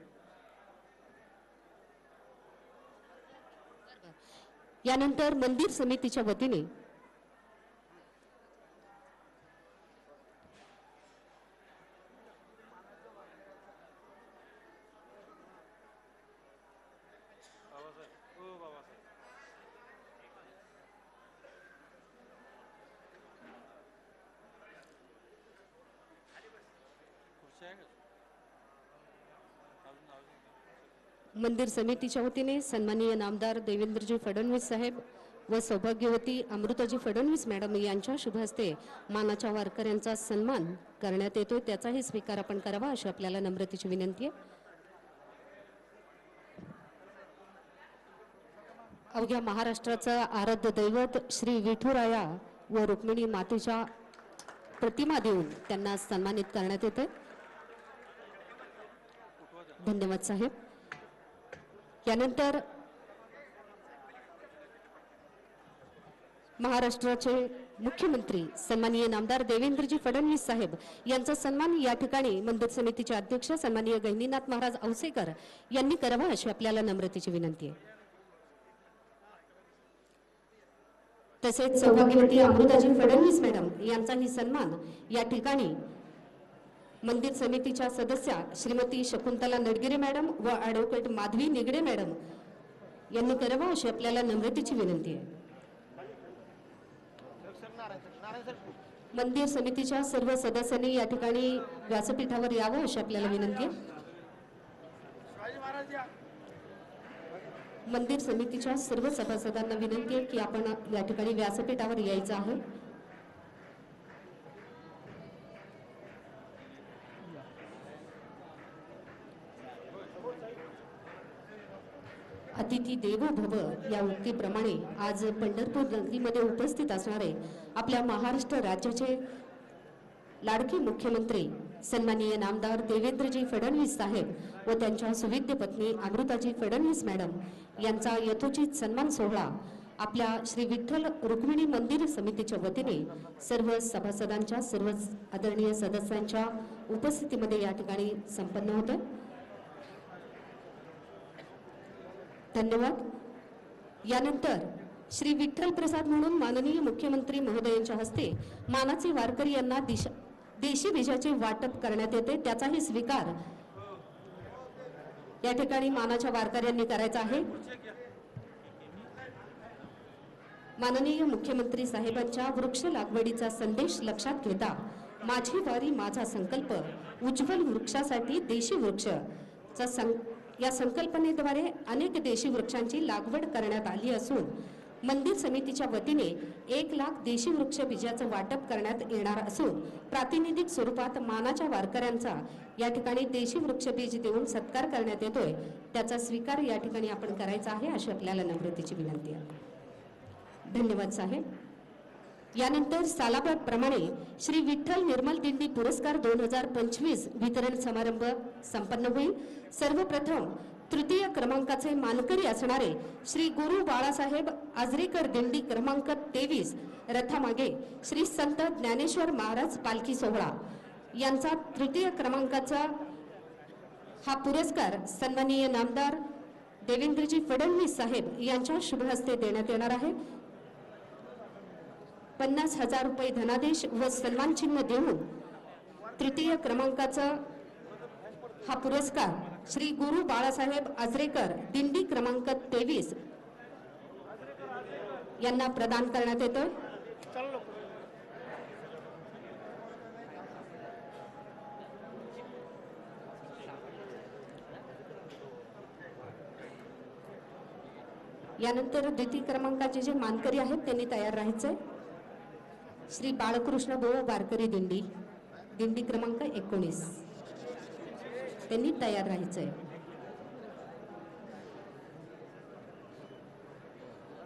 यानंतर मंदिर समितीच्या वतीने मंदिर समितीच्या वतीने सन्माननीय नामदार देवेंद्रजी फडणवीस साहेब व सौभाग्यवती अमृताजी फडणवीस मॅडम यांच्या शुभ हस्ते मानाच्या वारकऱ्यांचा सन्मान करण्यात येतोय. त्याचाही स्वीकार आपण करावा अशी आपल्याला नम्रतेची विनंती आहे. अवघ्या महाराष्ट्राचं आराध्य दैवत श्री विठुराया व रुक्मिणी मातेच्या प्रतिमा देऊन त्यांना सन्मानित करण्यात येते. धन्यवाद साहेब. यानंतर महाराष्ट्राचे मुख्यमंत्री सन्माननीय नामदार देवेंद्रजी फडणवीस साहेब यांचा सन्मान या ठिकाणी मंदिर समितीचे अध्यक्ष सन्माननीय गहिनीनाथ महाराज औसेकर यांनी करावा अशी आपल्याला नम्रतेची विनंती आहे. तसेच सौभाग्यवती अमृताजी फडणवीस मॅडम यांचाही सन्मान या ठिकाणी मंदिर समितीच्या सदस्या श्रीमती शकुंतला नडगिरे मॅडम व ॲडव्होकेट माधवी निगडे मॅडम यांनी करावा अशी आपल्याला नम्रतेची विनंती आहे. मंदिर समितीच्या सर्व सदस्यांनी या ठिकाणी व्यासपीठावर यावं अशी आपल्याला विनंती आहे. मंदिर समितीच्या सर्व सभासदांना विनंती आहे की आपण या ठिकाणी व्यासपीठावर यायचं आहे. अतिथी देवो भव या उक्तीप्रमाणे आज पंढरपूर नगरीमध्ये उपस्थित असणारे आपल्या महाराष्ट्र राज्याचे लाडके मुख्यमंत्री सन्माननीय नामदार देवेंद्रजी फडणवीस साहेब व त्यांच्या सुविद्य पत्नी अमृताजी फडणवीस मॅडम यांचा यथोचित सन्मान सोहळा आपल्या श्री विठ्ठल रुक्मिणी मंदिर समितीच्या वतीने सर्व सभासदांच्या, सर्व आदरणीय सदस्यांच्या उपस्थितीमध्ये या ठिकाणी संपन्न होतोय. धन्यवाद. यानंतर श्री विठ्ठल प्रसाद म्हणून माननीय मुख्यमंत्री महोदयांच्या हस्ते मानाचे वारकरी यांना देशी बीजाचे वाटप करण्यात येते. त्याचाही स्वीकार या ठिकाणी मानाच्या वारकऱ्यांनी करायचा आहे. माननीय मुख्यमंत्री साहेबांच्या वृक्ष लागवडीचा संदेश लक्षात घेता माझी वारी माझा संकल्प उज्ज्वल वृक्षासाठी देशी वृक्षचा या संकल्पनेद्वारे अनेक देशी वृक्षांची लागवड करण्यात आली असून मंदिर समितीच्या वतीने 1,00,000 देशी वृक्ष बीजाचं वाटप करण्यात येणार असून प्रातिनिधिक स्वरूपात मानाच्या वारकऱ्यांचा या ठिकाणी देशी वृक्ष बीज देऊन सत्कार करण्यात येतोय. त्याचा स्वीकार या ठिकाणी आपण करायचा आहे अशी आपल्याला नम्रतेची विनंती आहे. धन्यवाद साहेब. यानंतर सालाबाद प्रमाणे श्री विठ्ठल निर्मल दिंडी पुरस्कार 2025 वितरण समारंभ संपन्न होईल. सर्वप्रथम तृतीय क्रमांकाचे मानकरी असणारे श्री गुरु बाळासाहेब आजरेकर दिंडी क्रमांक 23 रथामागे श्री संत ज्ञानेश्वर महाराज पालखी सोहळा यांचा तृतीय क्रमांकाचा हा पुरस्कार सन्माननीय नामदार देवेंद्रजी फडणवीस साहेब यांच्या शुभ हस्ते देण्यात येणार आहे. 50,000 रुपये धनादेश व सन्मान चिन्ह देऊन तृतीय क्रमांकाचा हा पुरस्कार श्री गुरु बाळासाहेब आजरेकर दिंडी क्रमांक 23 यांना प्रदान करण्यात येतोय. यानंतर द्वितीय क्रमांकाचे जे मानकरी आहेत त्यांनी तयार राहायचंय. श्री बाळकृष्ण बोळ वारकरी दिंडी दिंडी क्रमांक 19 त्यांनी तयार राहायचंय.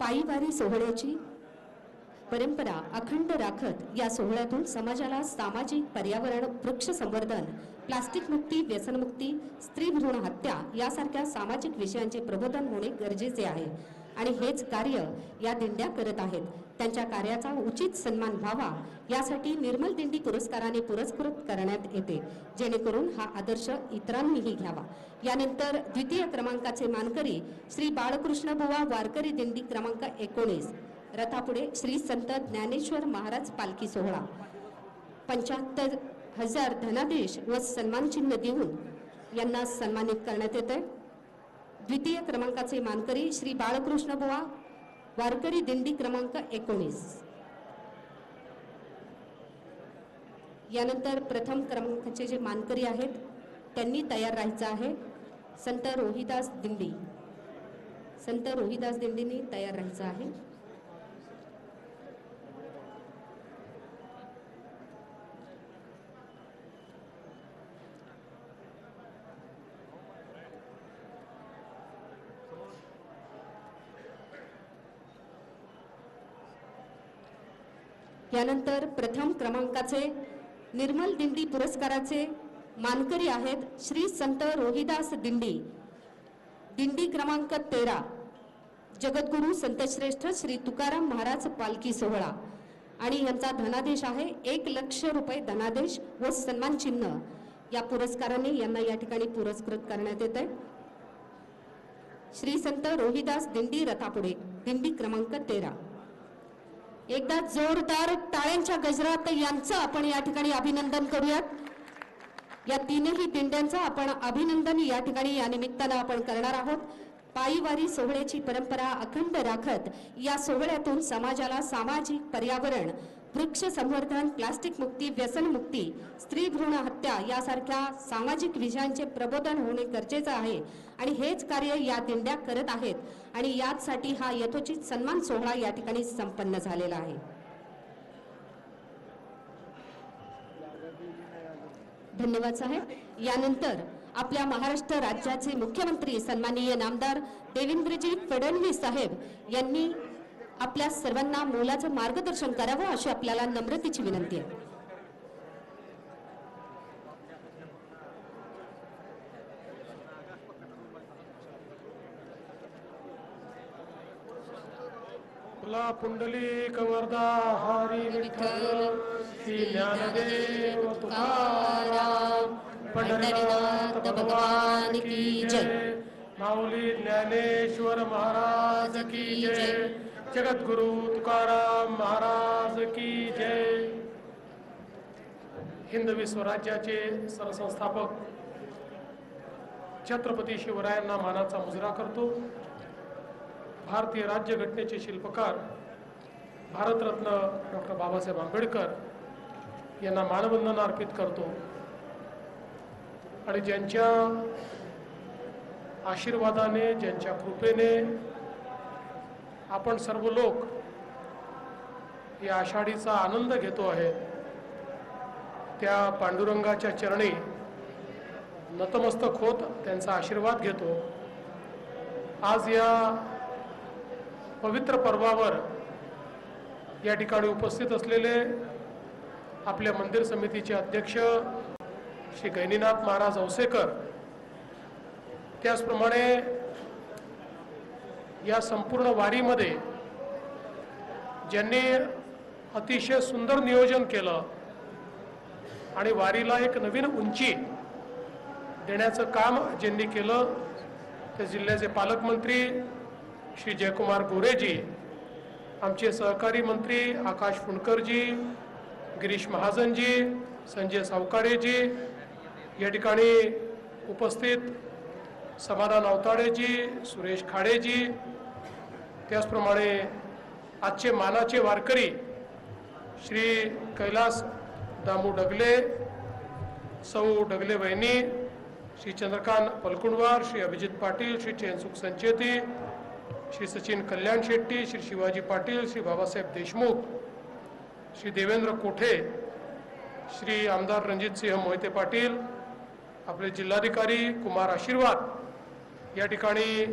पायीवारी सोहळ्याची परंपरा अखंड राखत या सोहळ्यातून समाजाला सामाजिक, पर्यावरण, वृक्ष संवर्धन, प्लास्टिक मुक्ती, व्यसनमुक्ती, स्त्री भ्रूण हत्या यासारख्या सामाजिक विषयांचे प्रबोधन होणे गरजेचे आहे आणि हेच कार्य या दिंड्या करत आहेत. त्यांच्या कार्याचा उचित सन्मान व्हावा यासाठी निर्मल दिंडी पुरस्काराने पुरस्कृत करण्यात येते, जेणेकरून हा आदर्श इतरांनीही घ्यावा. यानंतर द्वितीय क्रमांकाचे मानकरी श्री बाळकृष्ण बुवा वारकरी दिंडी क्रमांक 19 रथापुढे श्री संत ज्ञानेश्वर महाराज पालखी सोहळा 75,000 धनादेश व सन्मान चिन्ह देऊन यांना सन्मानित करण्यात येते. द्वितीय क्रमांकाचे मानकरी श्री बाळकृष्ण बुवा वारकरी दिंडी क्रमांक 19. यानंतर प्रथम क्रमांकाचे जे मानकरी आहेत त्यांनी तयार राहायचं आहे. संत रोहिदास दिंडी दिंडीने तयार राहायचं आहे. यानंतर प्रथम क्रमांकाचे निर्मल दिंडी पुरस्काराचे मानकरी आहेत श्री संत रोहिदास दिंडी दिंडी क्रमांक 13 जगद्गुरु संतश्रेष्ठ श्री तुकाराम महाराज पालखी सोहळा आणि यांचा धनादेश आहे 1,00,000 रुपये धनादेश व सन्मान चिन्ह. या पुरस्काराने यांना या ठिकाणी पुरस्कृत करण्यात येत आहे. श्री संत रोहिदास दिंडी रथापुढे दिंडी क्रमांक 13. एकदा जोरदार टाळ्यांच्या गजरात यांचं आपण या ठिकाणी अभिनंदन करूयात. या तीनही दिंड्यांचं आपण अभिनंदन या ठिकाणी या निमित्तानं आपण करणार आहोत. पायीवारी सोहळ्याची परंपरा अखंड राखत या सोहळ्यातून समाजाला सामाजिक, पर्यावरण, वृक्ष संवर्धन, प्लास्टिक मुक्ती, व्यसन मुक्ती, स्त्री भ्रूण हत्या यासारख्या सामाजिक विषयांचे प्रबोधन होणे गरजेचे आहे आणि हेच कार्य या दिंड्या करत आहेत आणि यासाठी हा यथोचित सन्मान सोहळा या ठिकाणी संपन्न झालेला आहे. धन्यवाद साहेब. यानंतर आपल्या महाराष्ट्र राज्याचे मुख्यमंत्री सन्माननीय नामदार देवेंद्रजी फडणवीस साहेब यांनी आपल्या सर्वांना मोलाचं मार्गदर्शन करावं अशी आपल्याला नम्रतेची विनंती आहे. पुंडलिक वरदा हरी विठ्ठल श्री ज्ञानदेव तुकाराम पंढरीनाथ भगवान की जय. माऊली ज्ञानेश्वर महाराज की जय. जगद्गुरु तुकाराम महाराज की जय. हिंदवी स्वराज्याचे सरसंस्थापक छत्रपती शिवरायांना मानाचा मुजरा करतो. भारतीय राज्यघटनेचे शिल्पकार भारतरत्न डॉक्टर बाबासाहेब आंबेडकर यांना मानवंदना अर्पित करतो आणि ज्यांच्या आशीर्वादाने, ज्यांच्या कृपेने आपण सर्व लोक या आषाढीचा आनंद घेतो आहे, त्या पांडुरंगाच्या चरणी नतमस्तक होत त्यांचा आशीर्वाद घेतो. आज या पवित्र पर्वावर या ठिकाणी उपस्थित असलेले आपल्या मंदिर समितीचे अध्यक्ष श्री गैनीनाथ महाराज औसेकर त्याचप्रमाणे या संपूर्ण वारीमध्ये ज्यांनी अतिशय सुंदर नियोजन केलं आणि वारीला एक नवीन उंची देण्याचं काम ज्यांनी केलं ते जिल्ह्याचे पालकमंत्री श्री जयकुमार गोरेजी, आमचे सहकारी मंत्री आकाश फुंडकरजी, गिरीश महाजनजी, संजय सावकारेजी, या ठिकाणी उपस्थित समाधान अवताडेजी, सुरेश खाडेजी, त्याचप्रमाणे आजचे मानाचे वारकरी श्री कैलास दामू डगले, सौ डगले वहिनी, श्री चंद्रकांत पलकुंडवार, श्री अभिजित पाटील, श्री चैनसुख संचेती, श्री सचिन कल्याण शेट्टी, श्री शिवाजी पाटील, श्री बाबासाहेब देशमुख, श्री देवेंद्र कोठे, श्री आमदार रणजित सिंह मोहिते पाटील, आपले जिल्हाधिकारी कुमार आशीर्वाद, या ठिकाणी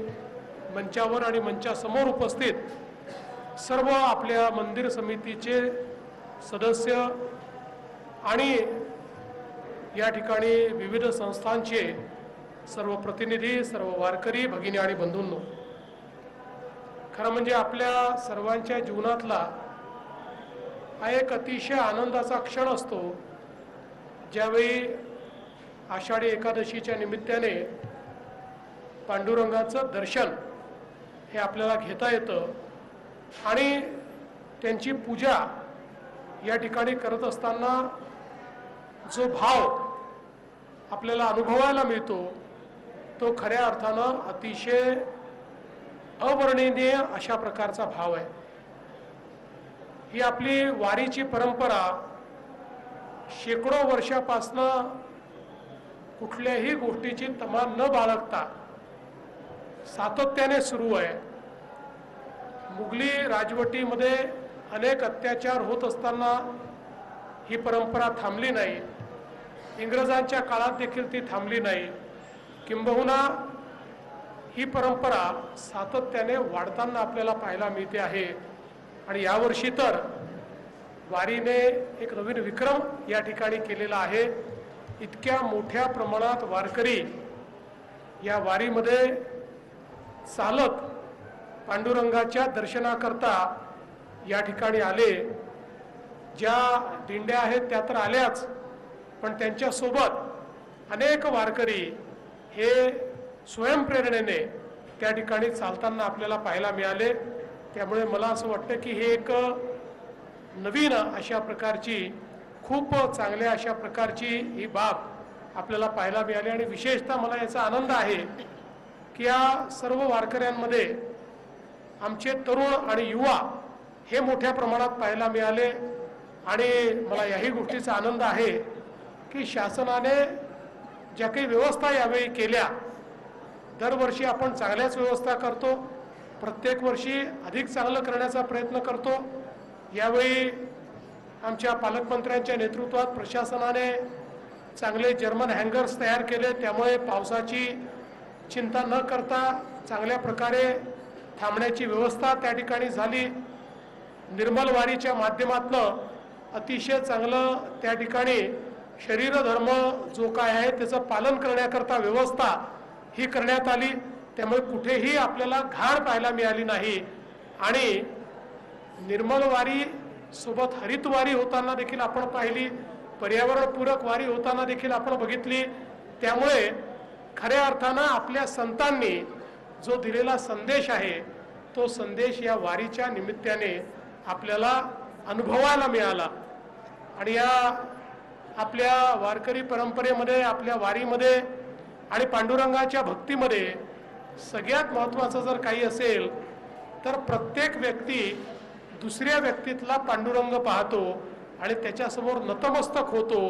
मंचावर आणि मंचासमोर उपस्थित सर्व आपल्या मंदिर समितीचे सदस्य आणि या ठिकाणी विविध संस्थांचे सर्व प्रतिनिधी, सर्व वारकरी भगिनी आणि बंधूंनो, खरं म्हणजे आपल्या सर्वांच्या जीवनातला हा एक अतिशय आनंदाचा क्षण असतो ज्यावेळी आषाढी एकादशीच्या निमित्ताने पांडुरंगाचं दर्शन हे आपल्याला घेता येतं आणि त्यांची पूजा या ठिकाणी करत असताना जो भाव आपल्याला अनुभवायला मिळतो तो खऱ्या अर्थानं अतिशय अवर्णनीय अशा प्रकारचा भाव आहे. ही आपली वारीची परंपरा शेकडो वर्षापासनं कुठल्याही गोष्टीची तमा न बाळगता सातत्याने सुरू आहे. मुघली राजवटीमध्ये अनेक अत्याचार होत असताना ही परंपरा थांबली नाही. इंग्रजांच्या काळात देखील ती थांबली नाही. किंबहुना ही परंपरा सातत्याने वाढताना आपल्याला पाहायला मिळते आहे आणि यावर्षी तर वारीने एक नवीन विक्रम या ठिकाणी केलेला आहे. इतक्या मोठ्या प्रमाणात वारकरी या वारीमध्ये चालत पांडुरंगाच्या दर्शनाकरता या ठिकाणी आले. ज्या दिंड्या आहेत त्या तर आल्याच, पण त्यांच्यासोबत अनेक वारकरी हे स्वयंप्रेरणेने त्या ठिकाणी चालताना आपल्याला पाहायला मिळाले. त्यामुळे मला असं वाटतं की हे एक नवीन अशा प्रकारची, खूप चांगल्या अशा प्रकारची ही बाब आपल्याला पाहायला मिळाली आणि विशेषतः मला याचा आनंद आहे की या सर्व वारकऱ्यांमध्ये आमचे तरुण आणि युवा हे मोठ्या प्रमाणात पाहायला मिळाले. आणि मला याही गोष्टीचा आनंद आहे की शासनाने ज्या काही व्यवस्था यावेळी केल्या, दरवर्षी आपण चांगल्याच व्यवस्था करतो, प्रत्येक वर्षी अधिक चांगलं करण्याचा प्रयत्न करतो. यावेळी आमच्या पालकमंत्र्यांच्या नेतृत्वात प्रशासनाने चांगले जर्मन हँगर्स तयार केले, त्यामुळे पावसाची चिंता न करता चांगल्या प्रकारे थांबण्याची व्यवस्था त्या ठिकाणी झाली. निर्मल वारीच्या माध्यमातून अतिशय चांगलं त्या ठिकाणी शरीरधर्म जो काय आहे त्याचं पालन करण्याकरता व्यवस्था ही करण्यात आली. त्यामुळे कुठेही आपल्याला घाण पाहायला मिळाली नाही आणि निर्मल वारी सोबत हरित वारी होताना देखील आपण पाहिली, पर्यावरणपूरक वारी होताना देखील आपण बघितली. त्यामुळे खऱ्या अर्थानं आपल्या संतांनी जो दिलेला संदेश आहे तो संदेश या वारीच्या निमित्ताने आपल्याला अनुभवायला मिळाला. आणि या आपल्या वारकरी परंपरेमध्ये, आपल्या वारीमध्ये आणि पांडुरंगाच्या भक्तीमध्ये सगळ्यात महत्त्वाचं जर काही असेल तर प्रत्येक व्यक्ती दुसऱ्या व्यक्तीतला पांडुरंग पाहतो आणि त्याच्यासमोर नतमस्तक होतो.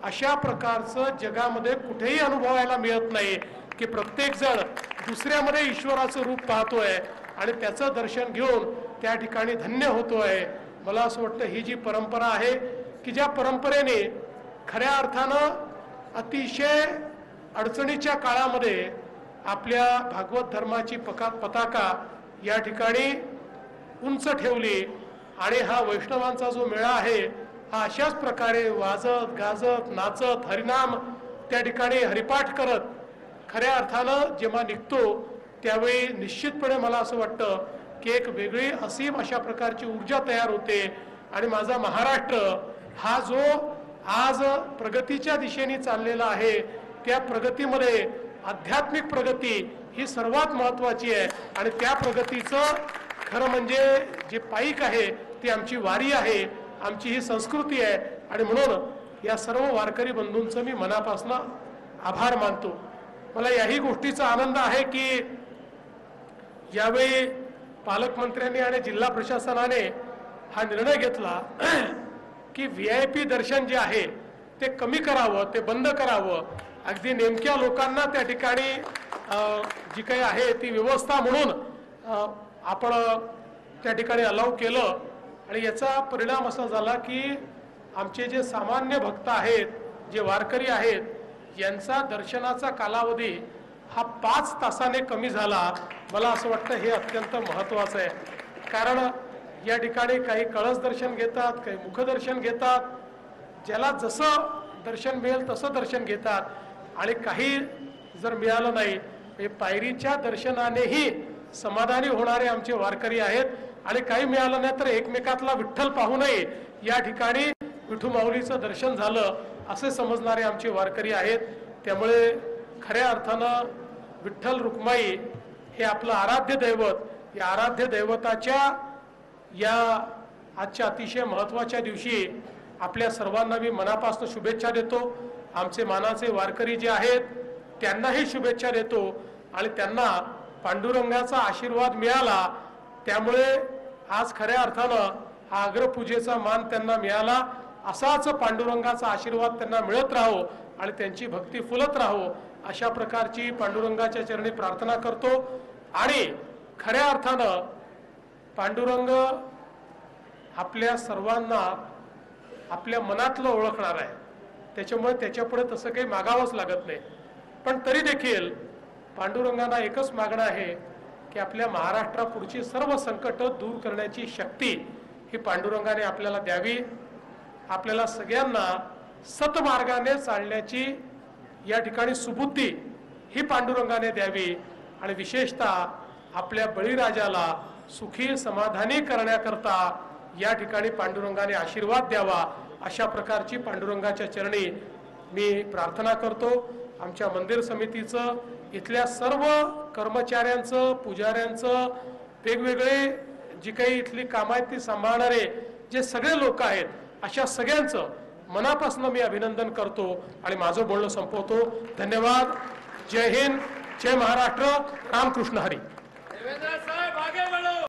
अशा प्रकारचं जगामध्ये कुठेही अनुभवायला मिळत नाही की प्रत्येक जण दुसऱ्यामध्ये ईश्वराचं रूप पाहतोय आणि त्याचं दर्शन घेऊन त्या ठिकाणी धन्य होतोय. मला असं वाटतं ही जी परंपरा आहे की ज्या परंपरेने खऱ्या अर्थानं अतिशय अडचणीच्या काळामध्ये आपल्या भागवत धर्माची पताका या ठिकाणी उंच ठेवली आणि हा वैष्णवांचा जो मेळा आहे हा अशाच प्रकारे वाजत गाजत नाचत हरिनाम त्या ठिकाणी हरिपाठ करत खऱ्या अर्थानं जेव्हा निघतो त्यावेळी निश्चितपणे मला असं वाटतं की एक वेगळी असीम अशा प्रकारची ऊर्जा तयार होते आणि माझा महाराष्ट्र हा जो आज प्रगतीच्या दिशेने चाललेला आहे त्या प्रगतीमध्ये आध्यात्मिक प्रगती ही सर्वात महत्त्वाची आहे आणि त्या प्रगतीचं खरं म्हणजे जे पाईक आहे ती आमची वारी आहे, आमची ही संस्कृती आहे आणि म्हणून या सर्व वारकरी बंधूंचं मी मनापासून आभार मानतो. मला याही गोष्टीचा आनंद आहे की यावेळी पालकमंत्र्यांनी आणि जिल्हा प्रशासनाने हा निर्णय घेतला की VIP दर्शन जे आहे ते कमी करावं, ते बंद करावं. अगदी नेमक्या लोकांना त्या ठिकाणी जी काही आहे ती व्यवस्था म्हणून आपण त्या ठिकाणी अलाव केलं आणि याचा परिणाम असा झाला की आमचे जे सामान्य भक्त आहेत, जे वारकरी आहेत, यांचा दर्शनाचा कालावधी हा 5 तासाने कमी झाला. मला असं वाटतं हे अत्यंत महत्त्वाचं आहे. कारण या ठिकाणी काही कळस दर्शन घेतात, काही मुखदर्शन घेतात, ज्याला जसं दर्शन मिळेल तसं दर्शन घेतात आणि काही जर मिळालं नाही हे पायरीच्या दर्शनानेही समाधानी होणारे आमचे वारकरी आहेत आणि काही मिळालं नाही तर एकमेकातला विठ्ठल पाहू नये या ठिकाणी विठू माऊलीचं दर्शन झालं असे समजणारे आमचे वारकरी आहेत. त्यामुळे खऱ्या अर्थानं विठ्ठल रुक्माई हे आपलं आराध्य दैवत, या आराध्य दैवताच्या या आजच्या अतिशय महत्त्वाच्या दिवशी आपल्या सर्वांना मी मनापासून शुभेच्छा देतो. आमचे मानाचे वारकरी जे आहेत त्यांनाही शुभेच्छा देतो आणि त्यांना पांडुरंगाचा आशीर्वाद मिळाला त्यामुळे आज खऱ्या अर्थानं हा अग्रपूजेचा मान त्यांना मिळाला. असाच पांडुरंगाचा आशीर्वाद त्यांना मिळत राहो आणि त्यांची भक्ती फुलत राहो अशा प्रकारची पांडुरंगाच्या चरणी प्रार्थना करतो. आणि खऱ्या अर्थानं पांडुरंग आपल्या सर्वांना आपल्या मनातलं ओळखणार आहे, त्याच्यामुळे त्याच्यापुढे तसं काही मागावंच लागत नाही. पण तरी देखील पांडुरंगांना एकच मागणं आहे की आपल्या महाराष्ट्रापुढची सर्व संकट दूर करण्याची शक्ती ही पांडुरंगाने आपल्याला द्यावी. आपल्याला सगळ्यांना सतमार्गाने चालण्याची या ठिकाणी सुबुद्धी ही पांडुरंगाने द्यावी आणि विशेषतः आपल्या बळीराजाला सुखी समाधानी करण्याकरता या ठिकाणी पांडुरंगाने आशीर्वाद द्यावा अशा प्रकारची पांडुरंगाच्या चरणी मी प्रार्थना करतो. आमच्या मंदिर समितीचं, इथल्या सर्व कर्मचाऱ्यांचं, पुजाऱ्यांचं, वेगवेगळे जी काही इथली कामं आहेत ती सांभाळणारे जे सगळे लोक आहेत अशा सगळ्यांचं मनापासून मी अभिनंदन करतो आणि माझं बोलणं संपवतो. धन्यवाद. जय हिंद, जय महाराष्ट्र. रामकृष्ण हरी.